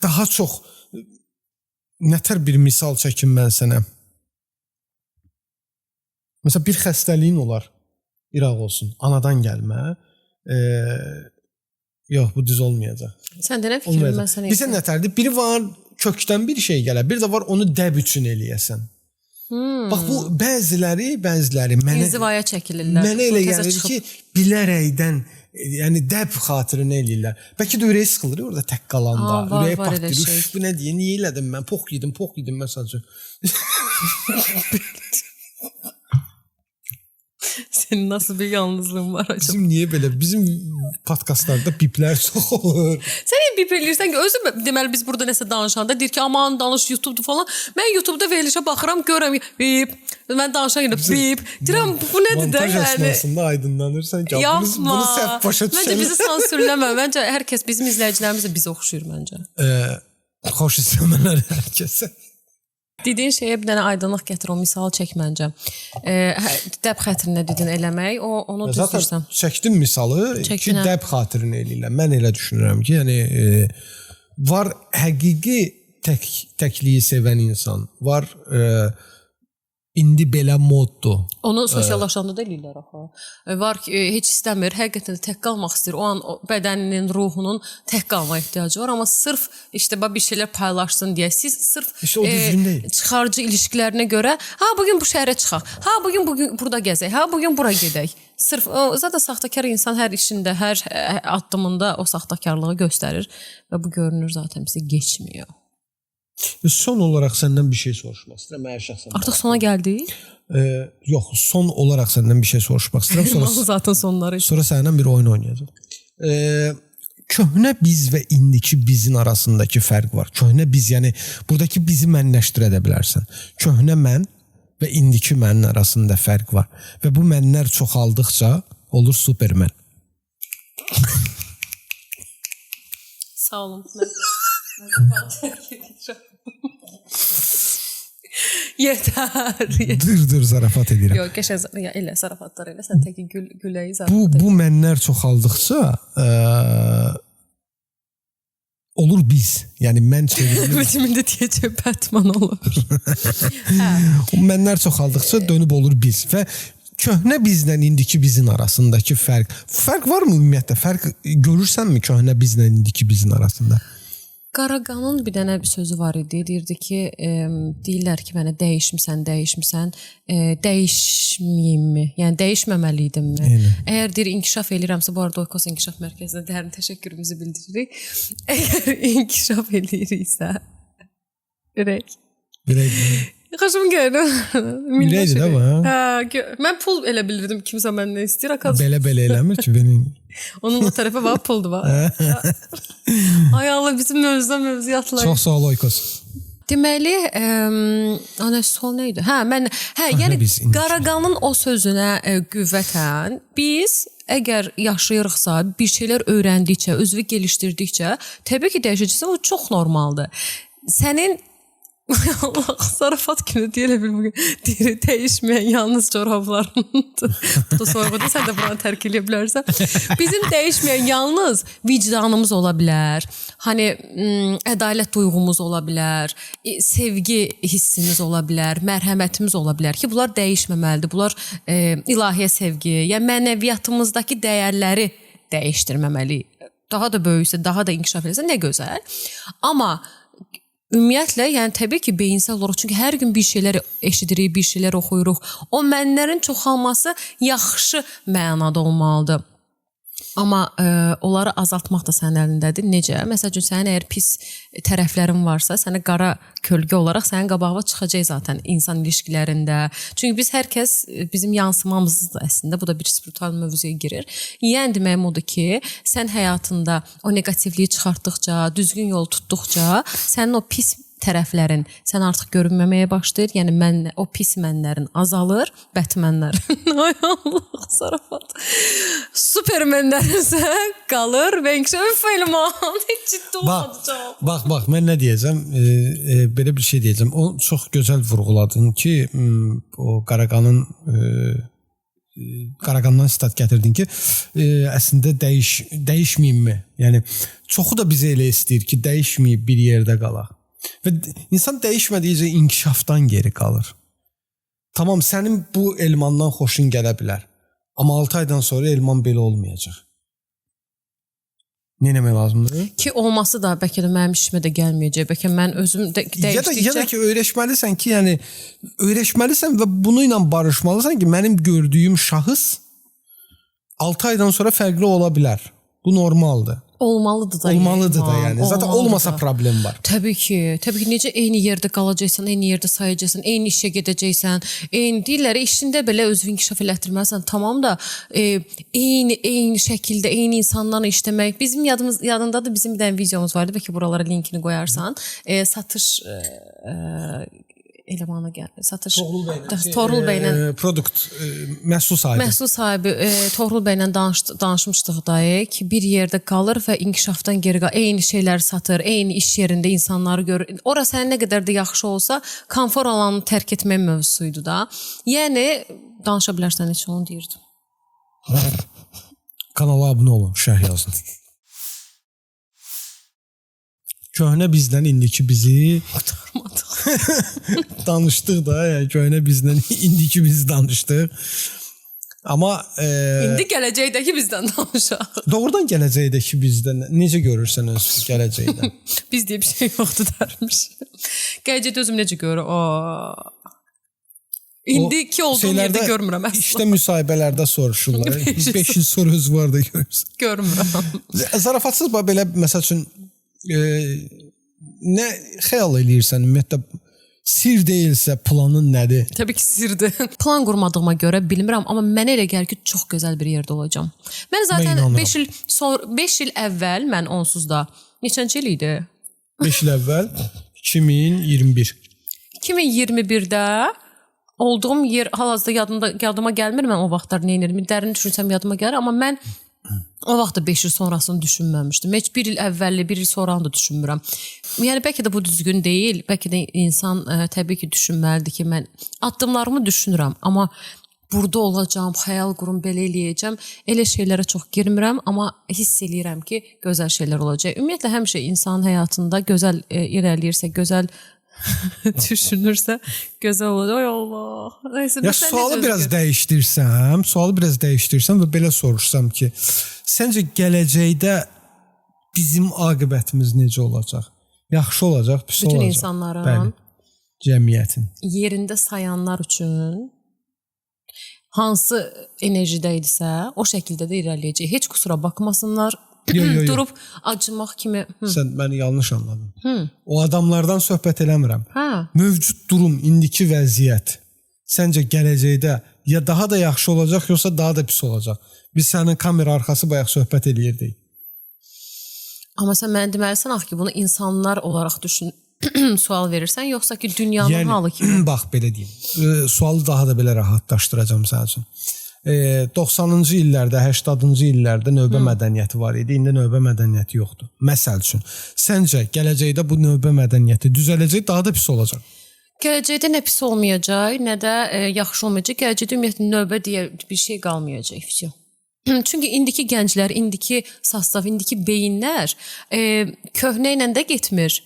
S2: daha çox nətər bir misal çəkim mən sənə. Məsələn, bir xəstəliyin olar, İraq olsun, anadan gəlmə. Yox, bu düz olmayacaq.
S3: Sən də nə fikrin məsələn?
S2: Bizə nətərdir? Biri var kökdən bir şey gələr, bir də var onu dəb üçün eləyəsən. Bax bu bəziləri mənə
S3: İnzivaya çəkilirlər.
S2: Mənə elə gəlir ki, bilərəkdən yəni dəb xatirinə eləyirlər. Bəlkə də ürəyi sıxılır orada tək qalanda.
S3: Var,
S2: Ürəyi
S3: var elə
S2: partlayır.
S3: şey.
S2: Üf, bu nə deyə? Niyə elədim mən? Pox yedim məsəlcə.
S3: Senin nasıl bir yalnızlığın var acaba?
S2: Bizim niyə belə? Bizim podkastlarda biplər çox olur.
S3: Sən bip eləyirsən ki, özü deməli biz burada nəsə danışanda deyir ki, aman danış YouTube'da falan. Mən YouTube'da verilişə baxıram, görürəm bip. Mən danışan yenə bip. Deyirəm bu nədir də
S2: Montaj
S3: yəni?
S2: əsnasında aydınlanırsan ki,
S3: Yapma.
S2: bunu səhv başa düşən.
S3: Məncə bizi sansürləmə. Məncə hər kəs bizim izləyicilərimiz də bizə oxşuyur məncə.
S2: Xoş istəmələr hər kəsə.
S3: Dediyin şeyə bir dənə aydınlıq gətir, o misal çək məncə. Dəb xətrinə dedin eləmək, onu düzdürsən.
S2: Çəkdim misalı ki, dəb xatirinə eləyirlər. Mən elə düşünürəm ki, yəni var həqiqi təkliyi sevən insan, var indi belə moddur.
S3: Onu sosiallaşanda da eləyirlər axı. Var ki, heç istəmir, həqiqətən də tək qalmaq istəyir. O an bədəninin, ruhunun tək qalma ehtiyacı var, amma sırf işte bir şeylər paylaşsın deyə siz sırf
S2: İşte o düzgün deyil.
S3: Çıxarıcı ilişkilərinə görə, ha bugün bu şəhərə çıxaq, ha bugün burada gəzək, ha bugün bura gedək. Sırf zaten saxtakar insan hər işində, hər addımında o saxtakarlığı göstərir və bu görünür zaten bizə keçmiyor.
S2: Son olaraq səndən bir şey soruşmaq istəyirəm. Mən şəxsən.
S3: Artıq sona gəldik.
S2: Yox, son olaraq səndən bir şey soruşmaq istəyirəm.
S3: Sonra zaten sonları.
S2: Sonra səndən bir oyun oynayacağam. Köhnə biz və indiki bizin arasındakı fərq var. Köhnə biz, yəni buradakı bizi mənləşdirə də bilərsən. Köhnə mən və indiki mənin arasında fərq var. Və bu mənlər çoxaldıqca olur Superman.
S3: Sağ olun. Yetər.
S2: Dur zarafat edirəm.
S3: Yox, qəşəng elə zarafatlar elə. Sən təki güləyi zarafat.
S2: Bu mənlər çoxaldıqca olur biz. Yəni mən çevrilir.
S3: Bütünündə deyəcək Batman olur.
S2: O mənlər çoxaldıqca dönüb olur biz və köhnə bizlə indiki bizin arasındakı fərq varmı ümumiyyətlə? Fərq görürsənmi köhnə bizlə indiki bizin arasında?
S3: Qaraqanın bir dənə bir sözü var idi. Deyirdi ki, deyirlər ki, mənə dəyişmisən, dəyişməyimmi? Yəni dəyişməməliydimmi? Əgər deyir inkişaf eləyirəmsə, bu arada Oykos İnkişaf Mərkəzinə dərin təşəkkürümüzü bildiririk. Əgər inkişaf eləyiriksə, ürək. Xoşum gəlir.
S2: Ürəkdir də bu,
S3: hə? Mən pul elə bilirdim kimsə məndən istəyir.
S2: Belə eləmir ki, benim.
S3: Onun o tərəfə var, puldur var. Ay Allah, bizim mövzuya
S2: Çox sağ ol Oykos.
S3: Deməli, sual nə idi? Yəni Qaraqanın o sözünə qüvvətən biz əgər yaşayırıqsa, bir şeylər öyrəndikcə, özünü gelişdirdikcə, təbii ki, dəyişəcəksə, o çox normaldır. Sənin Allah, zarafat günü deyilə bil bugün dəyişməyən yalnız corablarındır. Bu da soyğudur, sən də buranı tərk edə bilərsən. Bizim dəyişməyən yalnız vicdanımız ola bilər. Hani ədalət duyğumuz ola bilər. Sevgi hissimiz ola bilər. Mərhəmətimiz ola bilər ki, bunlar dəyişməməlidir. Bunlar ilahiyyə sevgi, yəni mənəviyyatımızdakı dəyərləri dəyişdirməməli. Daha da böyüksə, daha da inkişaf edərsə nə gözəl. Amma ümumiyyətlə, yəni təbii ki, beyinsel olaraq, çünki hər gün bir şeylər eşidirik, bir şeylər oxuyuruq. O mənlərin çoxalması yaxşı mənada olmalıdır. Amma onları azaltmaq da sənin əlindədir. Necə? Məsəl üçün, sənin əgər pis tərəflərin varsa, sənə qara kölgə olaraq sənin qabağına çıxacaq zaten insan ilişkilərində. Çünki biz hər kəs bizim yansımamızdır əslində. Bu da bir spiritual mövzuya girir. Yəni deməyim odur ki, sən həyatında o negativliyi çıxartdıqca, düzgün yol tutduqca, sənin o pis tərəflərin sən artıq görünməməyə başlayır. Yəni o pis mənlərin azalır, Batmanlərin. Ay Allah, zarafat. Supermenlərin isə qalır və inkişaf elman. Heç ciddi olmadı cavab.
S2: Bax, mən nə deyəcəm? Belə bir şey deyəcəm. O çox gözəl vurğuladın ki, o Qaraqandan sitat gətirdin ki, əslində dəyişməyimmi? Yəni çoxu da bizə elə istəyir ki, dəyişməyib bir yerdə qalaq. Və insan dəyişmədikcə inkişafdan geri qalır. Tamam, sənin bu elmandan xoşun gələ bilər. Amma 6 aydan sonra elman belə olmayacaq. Nə etmək lazımdır?
S3: Ki olması da bəlkə də mənim işimə də gəlməyəcək. Bəlkə mən özüm dəyişdikcə...
S2: Ya da ki, öyrəşməlisən ki, yəni öyrəşməlisən və bunu ilə barışmalısan ki, mənim gördüyüm şahıs 6 aydan sonra fərqli ola bilər. Bu normaldır.
S3: Olmalıdır da.
S2: Olmalıdır da yəni. Zaten
S3: olmalıdır
S2: olmasa
S3: da.
S2: problem var.
S3: Təbii ki, necə eyni yerdə qalacaqsan, eyni yerdə sayacaqsan, eyni işə gedəcəksən, eyni deyirlər, işində belə özünü inkişaf elətdirməlisən. Tamam da eyni şəkildə, eyni insanlarla işləmək. Bizim yadındadır, bizim bir dənə videomuz vardı, bəlkə buralara linkini qoyarsan. Satış elemanı gəldi. Satış Toğrul bəylə
S2: produkt məhsul sahibi.
S3: Məhsul sahibi Toğrul bəylə danışmışdıq da ki, bir yerdə qalır və inkişafdan geri qalır. Eyni şeyləri satır, eyni iş yerində insanları görür. Ora sənin nə qədər də yaxşı olsa, konfor alanını tərk etmək mövzusuydu da. Yəni danışa bilərsən heç onu deyirdim.
S2: Kanala abunə olun, şərh yazın. Köhnə bizdən indiki bizi danışdıq da, yəni köhnə bizdən indiki bizi danışdıq. Amma
S3: indi gələcəkdəki bizdən danışaq.
S2: Doğrudan gələcəkdəki bizdən necə görürsən öz gələcəkdə?
S3: Biz deyə bir şey yoxdur dərmiş. Gələcəkdə özüm necə görürəm? İndiki olduğum yerdə görmürəm əslində.
S2: İşdə müsahibələrdə soruşurlar. 5 il sonra öz var da görürsən.
S3: Görmürəm.
S2: Zarafatsız belə məsəl üçün nə xəyal eləyirsən ümumiyyətlə sir deyilsə planın nədir?
S3: Təbii ki, sirdir. Plan qurmadığıma görə bilmirəm, amma mənə elə gəlir ki, çox gözəl bir yerdə olacağam. Mən zaten 5 il əvvəl mən onsuz da neçənci il idi?
S2: 5 il əvvəl 2021.
S3: 2021-də olduğum yer hal-hazırda yadıma gəlmir, mən o vaxtlar nə edirdim. Dərin düşünsəm yadıma gəlir, amma mən o vaxtda 5 il sonrasını düşünməmişdim. Heç 1 il əvvəlli, 1 il sonranı da düşünmürəm. Yəni bəlkə də bu düzgün deyil. Bəlkə də insan təbii ki, düşünməlidir ki, mən addımlarımı düşünürəm, amma burada olacağam, xəyal qurum, belə eləyəcəm. Elə şeylərə çox girmirəm, amma hiss eləyirəm ki, gözəl şeylər olacaq. Ümumiyyətlə həmişə insanın həyatında gözəl irəliyirsə, gözəl düşünürsə, gözəl olacaq. Ay Allah. Nəysə,
S2: ya sualı biraz dəyişdirsəm və belə soruşsam ki, səncə gələcəkdə bizim aqibətimiz necə olacaq? Yaxşı olacaq, pis olacaq?
S3: Bütün insanların,
S2: bəli, cəmiyyətin
S3: yerində sayanlar üçün hansı enerjidə idisə, o şəkildə də irəliləyəcək. Heç kusura baxmasınlar. Durub acımaq kimi.
S2: Sən məni yanlış anladın. O adamlardan söhbət eləmirəm.
S3: Hə.
S2: Mövcud durum, indiki vəziyyət səncə gələcəkdə ya daha da yaxşı olacaq, yoxsa daha da pis olacaq? Biz sənin kamera arxası bayaq söhbət eləyirdik.
S3: Amma sən mənə deməlisən axı ki, bunu insanlar olaraq sual verirsən, yoxsa ki dünyanın halı kimi?
S2: Bax, belə deyim. Sualı daha da belə rahatlaşdıracağım sənin üçün. 90-cı illərdə, 80-cı illərdə növbə mədəniyyəti var idi. İndi növbə mədəniyyəti yoxdur. Məsəl üçün, səncə gələcəkdə bu növbə mədəniyyəti düzələcək, daha da pis olacaq?
S3: Gələcəkdə nə pis olmayacaq, nə də yaxşı olmayacaq. Gələcəkdə ümumiyyətlə növbə deyə bir şey qalmayacaq. Çünki indiki gənclər, indiki sastav, indiki beyinlər köhnə ilə də getmir.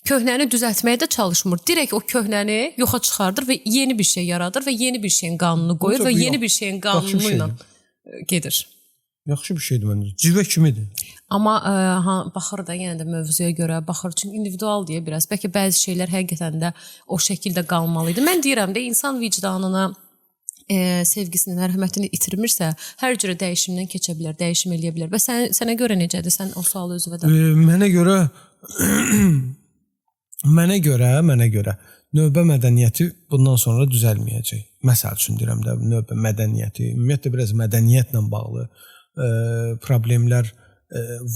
S3: Köhnəni düzəltməyə də çalışmır. Direkt o köhnəni yoxa çıxardır və yeni bir şey yaradır və yeni bir şeyin qanunu qoyur və yeni bir şeyin qanunu ilə gedir.
S2: Yaxşı bir şeydir məncə. Civə kimidir.
S3: Amma baxır da yenə də mövzuya görə baxır. Çünki individual deyə biraz. Bəlkə bəzi şeylər həqiqətən də o şəkildə qalmalıydı. Mən deyirəm də insan vicdanına sevgisini, mərhəmətini itirmirsə, hər cürə dəyişimdən keçə bilər, dəyişim eləyə bilər. Və sənə görə necədir? Sən o sualı özünə də...
S2: Mənə görə növbə mədəniyyəti bundan sonra düzəlməyəcək. Məsəl üçün deyirəm də, növbə mədəniyyəti, ümumiyyətlə biraz mədəniyyətlə bağlı problemlər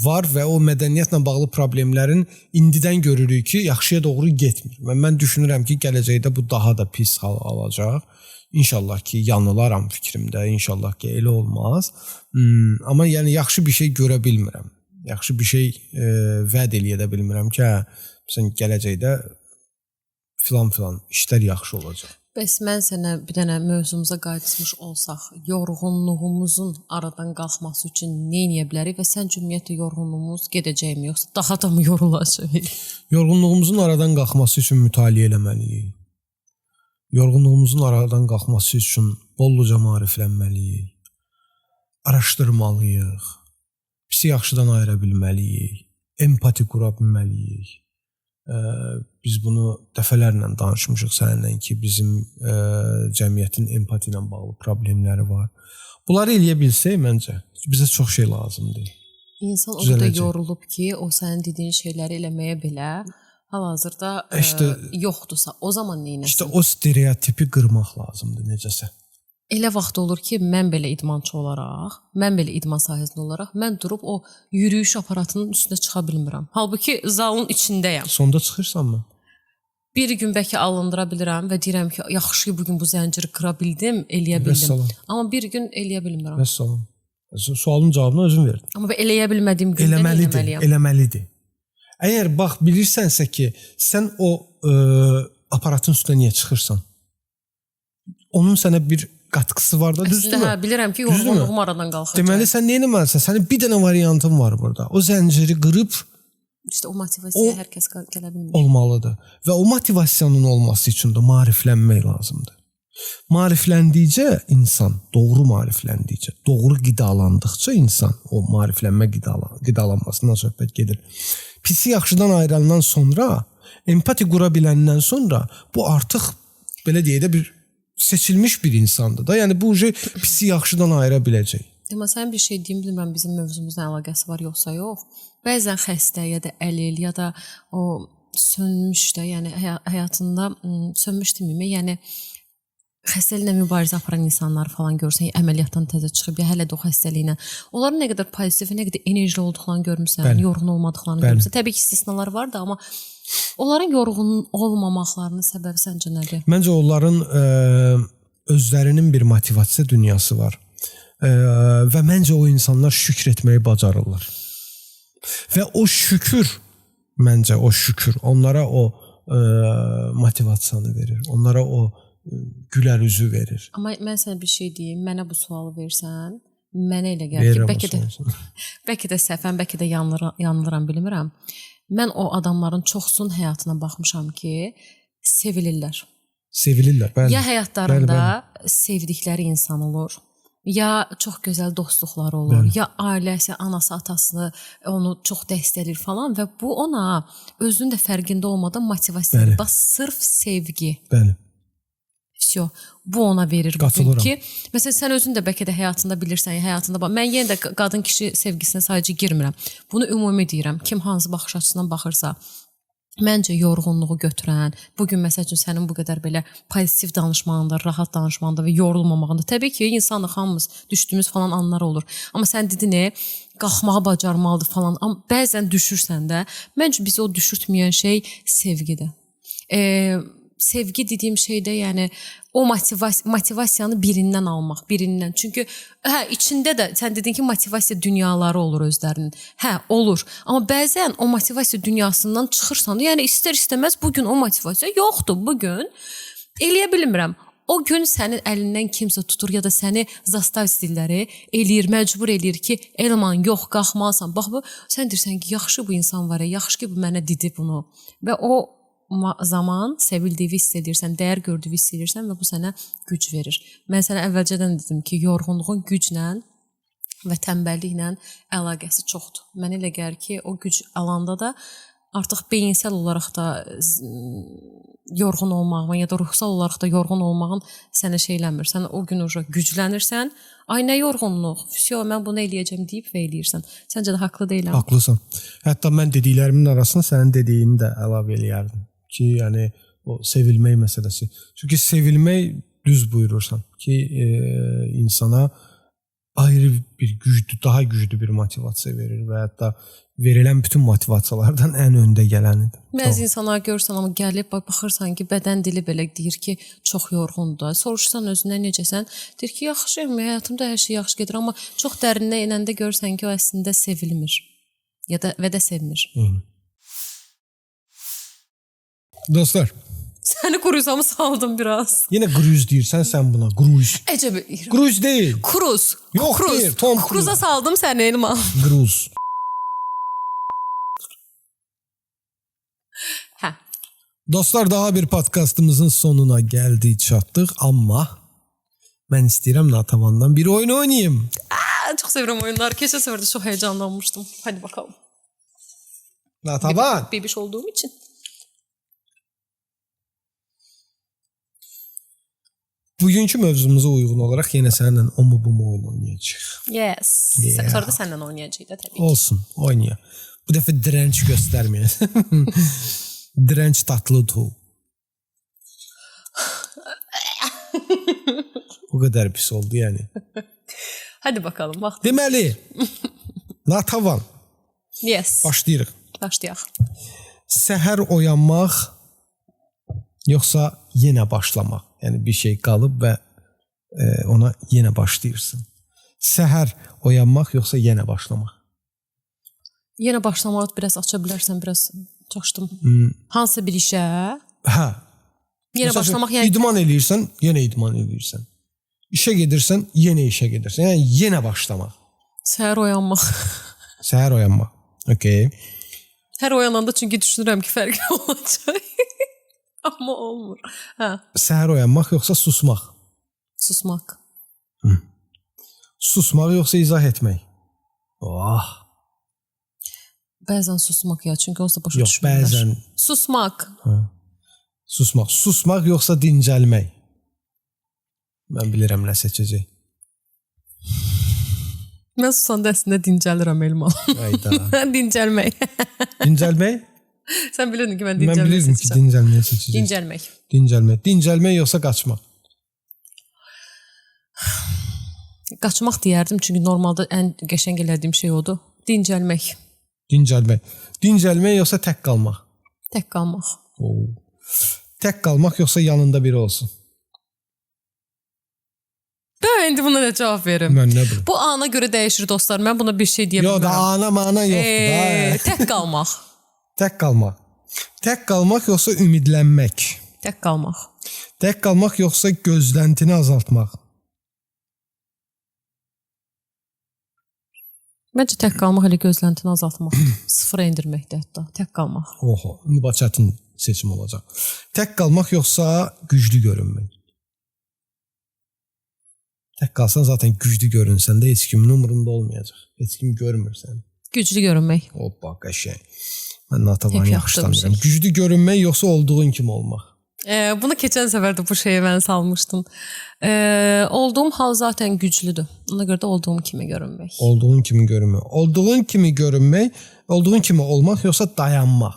S2: var və o mədəniyyətlə bağlı problemlərin indidən görürük ki, yaxşıya doğru getmir. Və mən düşünürəm ki, gələcəkdə bu daha da pis hal alacaq. İnşallah ki, yanılaram fikrimdə, inşallah ki, elə olmaz. Amma yəni yaxşı bir şey görə bilmirəm. Yaxşı bir şey vəd eləyə də bilmirəm ki, məsələn, gələcəkdə filan işlər yaxşı olacaq.
S3: Bəs mən sənə bir dənə mövzumuza qayıtmış olsaq, yorğunluğumuzun aradan qalxması üçün nə edə bilərik və sən ümumiyyətlə yorğunluğumuz gedəcəkmi, yoxsa daha da mı yorulacaq?
S2: Yorğunluğumuzun aradan qalxması üçün mütaliə eləməliyik. Yorğunluğumuzun aradan qalxması üçün bolluca maariflənməliyik. Araşdırmalıyıq. Pisi yaxşıdan ayıra bilməliyik. Empati qura bilməliyik. Biz bunu dəfələrlə danışmışıq səninlə ki, bizim cəmiyyətin empati ilə bağlı problemləri var. Bunları eləyə bilsək məncə bizə çox şey lazımdır.
S3: İnsan o da yorulub ki, o sənin dediyin şeyləri eləməyə belə hal-hazırda yoxdursa, o zaman nə etsin?
S2: İşte o stereotipi qırmaq lazımdır necəsə.
S3: Elə vaxt olur ki, mən belə idmançı olaraq, mən belə idman sahəsində olaraq, mən durub o yürüyüş aparatının üstünə çıxa bilmirəm. Halbuki zalın içindəyəm.
S2: Sonda çıxırsanmı?
S3: Bir gün bəlkə alındıra bilirəm və deyirəm ki, yaxşı ki, bugün bu zənciri qıra bildim, eləyə bildim. Amma bir gün eləyə bilmirəm.
S2: Vəssalam. Sualın cavabını özün verdin.
S3: Amma eləyə bilmədiyim gündə eləməliyəm.
S2: Eləməlidir. Əgər bax bilirsənsə ki, sən o aparatın üstünə niyə çıxırsan? Onun sənə bir qatqısı var da, düzdürmü?
S3: Hə, bilirəm ki, yorğunluğum aradan qalxacaq.
S2: Deməli sən nə etməlisən? Sənin bir dənə variantın var burada. O zənciri qırıb
S3: İşte o motivasiyaya hər kəs gələ bilmir.
S2: Olmalıdır. Və o motivasiyanın olması üçün də maariflənmək lazımdır. Maarifləndikcə insan, doğru maarifləndikcə, doğru qidalandıqca insan o maariflənmə qidalanmasından söhbət gedir. Pisi yaxşıdan ayrılandan sonra, empati qura biləndən sonra bu artıq belə deyə də bir seçilmiş bir insandır da. Yəni bu pisi yaxşıdan ayıra biləcək.
S3: Amma sən bir şey deyim, bilmirəm bizim mövzumuzla əlaqəsi var yoxsa yox. Bəzən xəstə ya da əlil ya da o sönmüş də, yəni həyatında sönmüş deməyim, yəni xəstəliklə mübarizə aparan insanlar falan görsən, əməliyyatdan təzə çıxıb, ya hələ də o xəstəliklə. Onların nə qədər pozitiv, nə qədər enerjili olduqlarını görmüsən, yorğun olmadıqlarını görmüsən. Təbii ki, istisnalar var da, amma onların yorğun olmamaqlarının səbəbi səncə nədir?
S2: Məncə onların özlərinin bir motivasiya dünyası var. Və məncə o insanlar şükür etməyi bacarırlar. Və o şükür, məncə o şükür onlara o motivasiyanı verir. Onlara o gülər üzü verir.
S3: Amma mən sənə bir şey deyim, mənə bu sualı versən, mənə elə gəlir ki, bəlkə də səhvən, bəlkə də yanılıram, bilmirəm. Mən o adamların çoxsunun həyatına baxmışam ki, sevilirlər.
S2: Sevilirlər, bəli.
S3: Ya həyatlarında sevdikləri insan olur, ya çox gözəl dostluqları olur, bəli. Ya ailəsi, anası, atası onu çox dəstəkləyir falan və bu ona özünün də fərqində olmadan motivasiya verir. Bax, sırf sevgi.
S2: Bəli.
S3: Всё, bu ona verir bugün ki, məsələn sən özün də bəlkə də həyatında bilirsən, həyatında bax, mən yenə də qadın kişi sevgisinə sadəcə girmirəm. Bunu ümumi deyirəm. Kim hansı baxış açısından baxırsa, məncə yorğunluğu götürən, bugün məsəl üçün sənin bu qədər belə pozitiv danışmağında, rahat danışmağında və yorulmamağında, təbii ki, insanlıq hamımız düşdüyümüz falan anlar olur. Amma sən dedin, qalxmağı bacarmalıdır falan. Amma bəzən düşürsən də, məncə bizi o düşürtməyən şey sevgidir. Sevgi dediyim şeydə, yəni o motivasiyanı birindən almaq, birindən. Çünki içində də sən dedin ki, motivasiya dünyaları olur özlərinin. Hə, olur. Amma bəzən o motivasiya dünyasından çıxırsan da, yəni istər-istəməz bugün o motivasiya yoxdur. Bugün eləyə bilmirəm. O gün sənin əlindən kimsə tutur ya da səni zastav stilləri eləyir, məcbur eləyir ki, Elman, yox, qalxmalısan. Bax, sən deyirsən ki, yaxşı bu insan var ya, yaxşı ki, bu mənə dedi bunu. Və o zaman sevildiyi hiss edirsən, dəyər gördüyü hiss edirsən və bu sənə güc verir. Mən sənə əvvəlcədən dedim ki, yorğunluğun güclə və tənbəlliklə əlaqəsi çoxdur. Mənə elə gəlir ki, o güc alanda da artıq beyinsəl olaraq da yorğun olmağın ya da ruhsal olaraq da yorğun olmağın sənə şeyləmir. Sən o gün güclənirsən, ay nə yorğunluq, всё, mən bunu eləyəcəm deyib və eləyirsən. Səncə də haqlı deyiləm?
S2: Haqlısan. Hətta mən dediklərimin arasına sənin dediyini də əlavə eləyərdim ki, yəni o sevilmək məsələsi. Çünki sevilmək düz buyurursan ki, insana ayrı bir güclü, daha güclü bir motivasiya verir və hətta verilən bütün motivasiyalardan ən öndə gələnidir.
S3: Bəzi insanlar görürsən, amma gəlib baxırsan ki, bədən dili belə deyir ki, çox yorğundur. Soruşsan özündən necəsən? Deyir ki, yaxşıyam, həyatımda hər şey yaxşı gedir, amma çox dərinə enəndə görürsən ki, o əslində sevilmir ya da və də sevmir.
S2: Dostlar,
S3: səni qruzamı saldım biraz.
S2: Yenə gruz deyirsən sən buna, gruz.
S3: Əcəb.
S2: Gruz deyil.
S3: Kruz.
S2: Yox, deyil, Tom Cruise.
S3: Kruza saldım səni Elman.
S2: Gruz.
S3: Hə.
S2: Dostlar, daha bir podkastımızın sonuna gəldik, çatdıq, amma mən istəyirəm Natavandan bir oyun oynayayım.
S3: Çox sevirəm oyunları. Keçən səfər də çox heyecanlanmışdım. Hadi bakalım.
S2: Natavan.
S3: Bebiş olduğum için.
S2: Bugünkü mövzumuza uyğun olaraq yenə səninlə o mu bu mu oyun oynayacağıq.
S3: Yes.
S2: Yeah.
S3: Sonra da səndən oynayacağıq da təbii ki.
S2: Olsun, oynayaq. Bu dəfə dirənç göstərməyək. Dirənç tatlıdır. O qədər pis oldu yəni.
S3: Hadi bakalım, vaxt.
S2: Deməli, Natavan.
S3: Yes.
S2: Başlayırıq.
S3: Başlayaq.
S2: Səhər oyanmaq yoxsa yenə başlamaq? Yəni bir şey qalıb və ona yenə başlayırsan. Səhər oyanmaq yoxsa yenə başlamaq?
S3: Yenə başlamağı biraz aça bilərsən, biraz çaşdım. Hansı bir işə?
S2: Hə.
S3: Yenə başlamaq yəni
S2: idman eləyirsən, yenə idman eləyirsən. İşə gedirsən, yenə işə gedirsən. Yəni yenə başlamaq.
S3: səhər oyanmaq.
S2: Səhər oyanmaq. Okay.
S3: Hər oyananda çünki düşünürəm ki, fərqli olacaq. Amma olmur. Hə,
S2: Səhər oyanmaq yoxsa susmaq?
S3: susmaq.
S2: Susmaq yoxsa izah etmək? Oh.
S3: Bəzən susmaq ya, çünki onsuz da başa
S2: Yox,
S3: düşmürlər.
S2: bəzən
S3: Susmaq.
S2: susmaq. Susmaq yoxsa dincəlmək? Mən bilirəm nə seçəcək.
S3: Mən susanda əslində dincəlirəm Elman.
S2: Hayda.
S3: Dincəlmək.
S2: Dincəlmək?
S3: Sən bilirdin ki, mən
S2: Mən
S3: dincəlmək
S2: bilirdim ki,
S3: seçəcəm.
S2: dincəlməyi seçəcək.
S3: Dincəlmək.
S2: Dincəlmək. Dincəlmək yoxsa qaçmaq?
S3: Qaçmaq deyərdim, çünki normalda ən qəşəng elədiyim şey odur. Dincəlmək.
S2: Dincəlmək. Dincəlmək yoxsa tək qalmaq?
S3: Tək qalmaq.
S2: Oo. Tək qalmaq yoxsa yanında biri olsun?
S3: Mən indi buna nə cavab verim?
S2: Mən nə bilim.
S3: Bu ana görə dəyişir dostlar. Mən buna bir şey deyə
S2: Yox da
S3: bilmirəm.
S2: ana mana yoxdur da.
S3: Tək qalmaq.
S2: Tək qalmaq. Tək qalmaq yoxsa ümidlənmək?
S3: Tək qalmaq.
S2: Tək qalmaq yoxsa gözləntini azaltmaq?
S3: Məncə tək qalmaq elə gözləntini azaltmaq. Sıfıra endirməkdə hətta. Tək qalmaq.
S2: Oho, indi bax çətin seçim olacaq. Tək qalmaq yoxsa güclü görünmək? Tək qalsan zaten güclü görünsən də heç kimin umurunda olmayacaq. Heç kim görmür səni.
S3: Güclü görünmək.
S2: Hoppa, qəşəng. Mən Natavanı
S3: Hep
S2: yaxşı
S3: yaptığım
S2: tanıyıram. Güclü görünmək yoxsa olduğun kimi olmaq?
S3: Bunu keçən səfər də bu şeyi mən salmışdım. Olduğum hal zaten güclüdür. Ona görə də olduğum kimi görünmək.
S2: Olduğun kimi görünmək. Olduğun kimi görünmək, olduğun kimi olmaq yoxsa dayanmaq?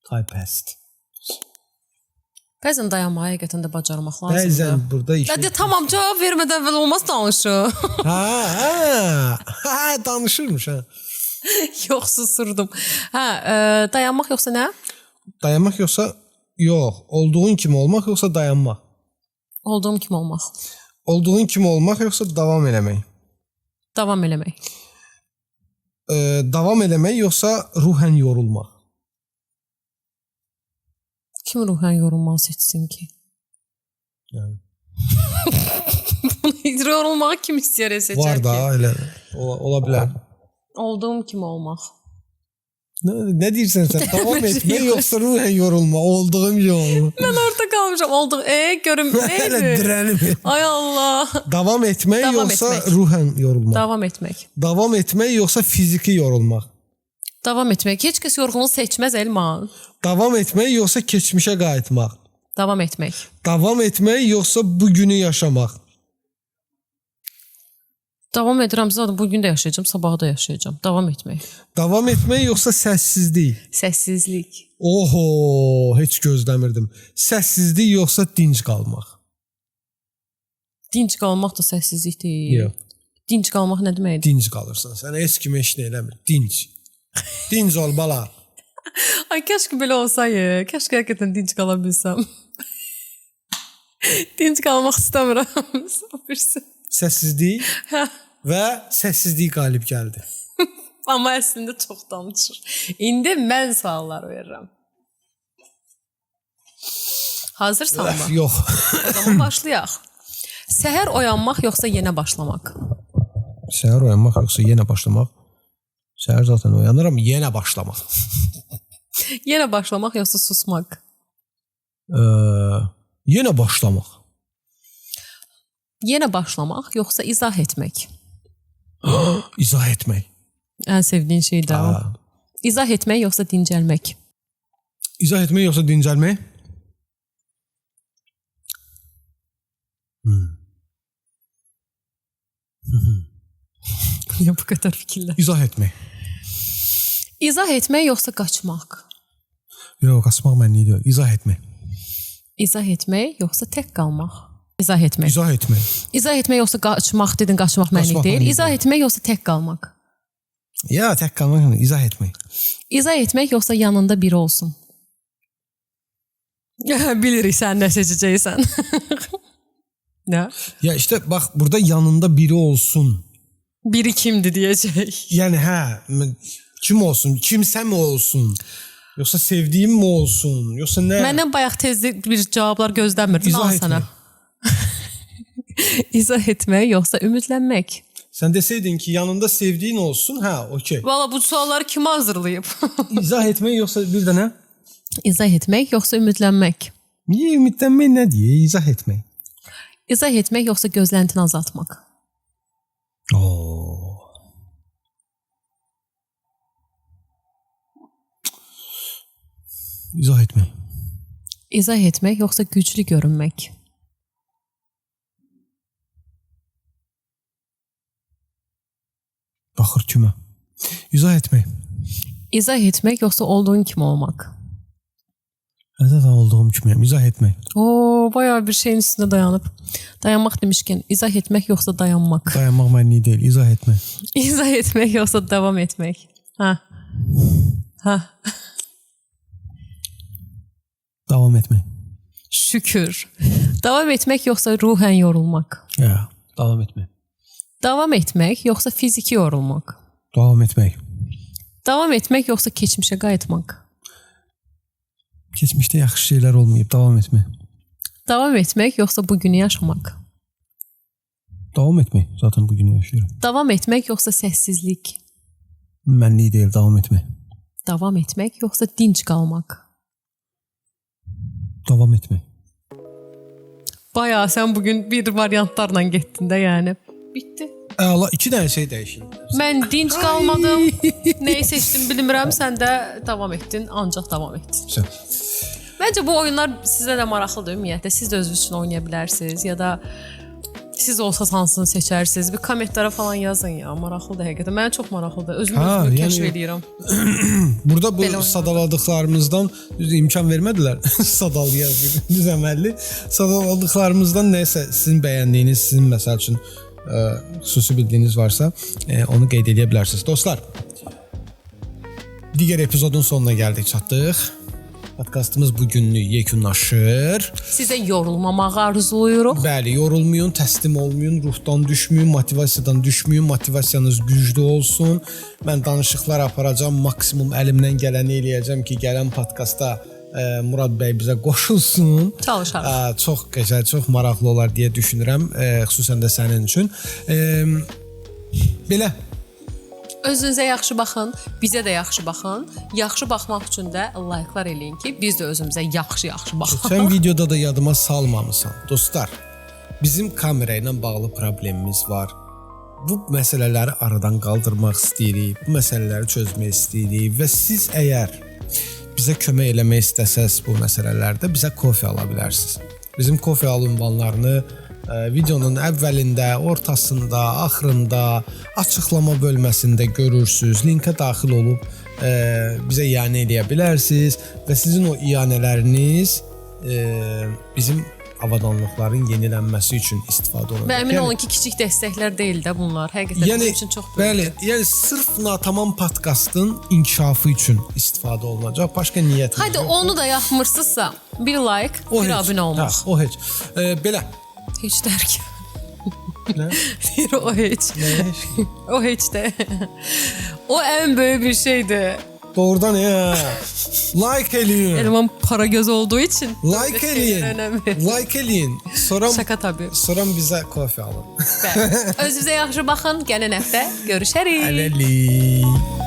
S2: Typest.
S3: Bəzən dayanmağı həqiqətən də bacarmaq lazımdır.
S2: Bəzən burada iş.
S3: Hadi tamam, cavab vermədən əvvəl olmaz danışım.
S2: Ha, danışırmış ha.
S3: Yox, susurdum. Dayanmaq yoxsa nə?
S2: Dayanmaq yoxsa yox, olduğun kimi olmaq yoxsa dayanmaq?
S3: Olduğum kimi olmaq.
S2: Olduğun kimi olmaq yoxsa davam eləmək?
S3: Davam eləmək.
S2: Davam eləmək yoxsa ruhən yorulmaq?
S3: Kim ruhən yorulmağı seçsin ki?
S2: Yəni
S3: Bunu yorulmağı kim istəyər seçər ki?
S2: var da elə ola bilər.
S3: Olduğum kimi olmaq.
S2: Nə deyirsən sən? Davam etmək yoxsa ruhən yorulma? Olduğum kimi olmaq.
S3: Mən orada qalmışam. Görüm
S2: Hələ
S3: neydi?
S2: dirənim.
S3: Ay Allah.
S2: Davam etmək
S3: Davam
S2: yoxsa
S3: etmək.
S2: ruhən yorulmaq?
S3: Davam etmək.
S2: Davam etmək yoxsa fiziki yorulmaq?
S3: Davam etmək. Heç kəs yorğunluğu seçməz Elman.
S2: Davam etmək yoxsa keçmişə qayıtmaq?
S3: Davam etmək.
S2: Davam etmək yoxsa bugünü yaşamaq?
S3: Davam edirəm, zaten bugün də yaşayacağam, sabah da yaşayacağam. Davam etmək.
S2: Davam etmək yoxsa səssizlik?
S3: Səssizlik.
S2: Oho, heç gözləmirdim. Səssizlik yoxsa dinc qalmaq?
S3: Dinc qalmaq da səssizlik deyil.
S2: Yox.
S3: Dinc qalmaq nə deməkdir?
S2: Dinc qalırsan. Sən heç kim heç nə eləmir. Dinc. Dinc ol bala.
S3: Ay kəşke belə olsaydı. Kəşke həqiqətən dinc qala bilsəm. Dinc qalmaq istəmirəm. Sabırsın.
S2: Səssizlik və səssizlik qalib gəldi.
S3: Amma əslində çox danışır. İndi mən suallar verirəm. Hazırsanmı?
S2: Yox.
S3: O zaman başlayaq. Səhər oyanmaq yoxsa yenə başlamaq?
S2: Səhər oyanmaq yoxsa yenə başlamaq? Səhər zaten oyanıram, yenə başlamaq.
S3: Yenə başlamaq yoxsa susmaq?
S2: Yenə başlamaq.
S3: Yenə başlamaq yoxsa izah etmək?
S2: İzah etmək.
S3: Ən sevdiyin şey də o. İzah etmək yoxsa dincəlmək?
S2: İzah etmək yoxsa dincəlmək?
S3: Niyə bu qədər fikirlər?
S2: İzah etmək.
S3: İzah etmək yoxsa qaçmaq?
S2: Yox, qaçmaq mənlik deyil. İzah etmək.
S3: İzah etmək yoxsa tək qalmaq? İzah etmək.
S2: İzah etmək.
S3: İzah etmək yoxsa qaçmaq dedin, qaçmaq mənlik
S2: Qaçmaq
S3: deyil.
S2: mənlik
S3: İzah etmək yoxsa tək qalmaq?
S2: Ya, tək qalmaq, izah etmək.
S3: İzah etmək yoxsa yanında biri olsun? Bilirik sən nə seçəcəksən. Nə?
S2: Ya işte bax, burada yanında biri olsun.
S3: Biri kimdir deyəcək.
S2: Yəni kim olsun? Kimsə mi olsun? Yoxsa sevdiyim mi olsun? Yoxsa nə?
S3: Məndən bayaq tezlik bir cavablar gözləmirdin.
S2: İzah
S3: Al sənə. İzah etmək yoxsa ümidlənmək?
S2: Sən desəydin ki, yanında sevdiyin olsun, okey.
S3: Valla bu sualları kim hazırlayıb?
S2: İzah etmək yoxsa bir də nə?
S3: İzah etmək yoxsa ümidlənmək?
S2: Niyə ümidlənmək nə deyə? İzah etmək.
S3: İzah etmək yoxsa gözləntini azaltmaq?
S2: İzah etmək.
S3: İzah etmək yoxsa güclü görünmək?
S2: Baxır kimə? İzah etmək.
S3: İzah etmək yoxsa olduğun kimi olmaq?
S2: Nədən olduğum kimiyəm? İzah etmək.
S3: Bayağı bir şeyin üstünde dayanıb. Dayanmaq demişkən, izah etmək yoxsa dayanmaq?
S2: Dayanmaq mənlik deyil, izah etmək.
S3: İzah etmək yoxsa davam etmək?
S2: Davam etmək.
S3: Şükür. Davam etmək yoxsa ruhen yorulmaq?
S2: Ya, davam etmək.
S3: Davam etmək yoxsa fiziki yorulmaq?
S2: Davam etmək.
S3: Davam etmək yoxsa keçmişə qayıtmaq?
S2: Keçmişdə yaxşı şeylər olmayıb, davam etmək.
S3: Davam etmək yoxsa bugünü yaşamaq?
S2: Davam etmək, zaten bugünü yaşayıram.
S3: Davam etmək yoxsa səssizlik?
S2: Mənlik deyil, davam etmək.
S3: Davam etmək yoxsa dinc qalmaq?
S2: Davam etmək.
S3: Bayağı sən bugün bir variantlarla getdin də yəni. Bitdi.
S2: Əla, 2 dənə şey dəyişin.
S3: Mən dinc qalmadım. Nəyi seçdim bilmirəm, sən də davam etdin, ancaq davam etdin.
S2: Güzel.
S3: Məncə bu oyunlar sizə də maraqlıdır ümumiyyətlə. Siz də özünüz üçün oynaya bilərsiniz ya da siz olsaz hansını seçərsiniz? Bir kommentlərə falan yazın ya. Maraqlıdır həqiqətən. Mənə çox maraqlıdır. Özümü kəşf edirəm.
S2: Burada bu sadaladıqlarımızdan imkan vermədilər. Sadalaya düz əməlli. Sadaladıqlarımızdan nəsə sizin bəyəndiyiniz, sizin məsəl üçün xüsusi bildiyiniz varsa onu qeyd edə bilərsiniz. Dostlar, digər epizodun sonuna gəldik, çatdıq. Podkastımız bugünlük yekunlaşır.
S3: Sizə yorulmamağı arzuluyuruq.
S2: Bəli, yorulmayın, təslim olmayın, ruhdan düşməyin, motivasiyadan düşməyin, motivasiyanız güclü olsun. Mən danışıqlar aparacağam, maksimum əlimdən gələni eləyəcəm ki, gələn podkastda Murad bəy bizə qoşulsun.
S3: Çalışarıq.
S2: Çox gözəl, çox maraqlı olar deyə düşünürəm, xüsusən də sənin üçün. Belə.
S3: Özünüzə yaxşı baxın, bizə də yaxşı baxın. Yaxşı baxmaq üçün də like'lar eləyin ki, biz də özümüzə yaxşı baxaq.
S2: Sən videoda da yadıma salmamısan. Dostlar, bizim kamera ilə bağlı problemimiz var. Bu məsələləri aradan qaldırmaq istəyirik, bu məsələləri çözmək istəyirik və siz əgər bizə kömək eləmək istəsəz bu məsələlərdə bizə kofe ala bilərsiniz. Bizim kofe al ünvanlarını videonun əvvəlində, ortasında, axırında, açıqlama bölməsində görürsüz. Linkə daxil olub bizə iyanə eləyə bilərsiniz və sizin o iyanələriniz bizim avadanlıqların yenilənməsi üçün istifadə olunur.
S3: Və əmin olun ki, kiçik dəstəklər deyil də bunlar. Həqiqətən bizim üçün çox böyükdür.
S2: Bəli, yəni sırf Natamam podkastın inkişafı üçün istifadə olunacaq. Başqa niyyətimiz yoxdur.
S3: Haydi onu da yapmırsınızsa, bir like, bir abunə olmaq.
S2: O heç. Belə.
S3: Heç dərk.
S2: Nə?
S3: Deyir o heç. O heç də. O ən böyük bir şeydir.
S2: Doğrudan ya. Like eləyin.
S3: Elman para göz olduğu için.
S2: Like eləyin. Like eləyin.
S3: Şaka tabii.
S2: Sonra bizə kofe alın.
S3: Özünüzə yaxşı baxın. Gələn həftə görüşərik.
S2: Ələli.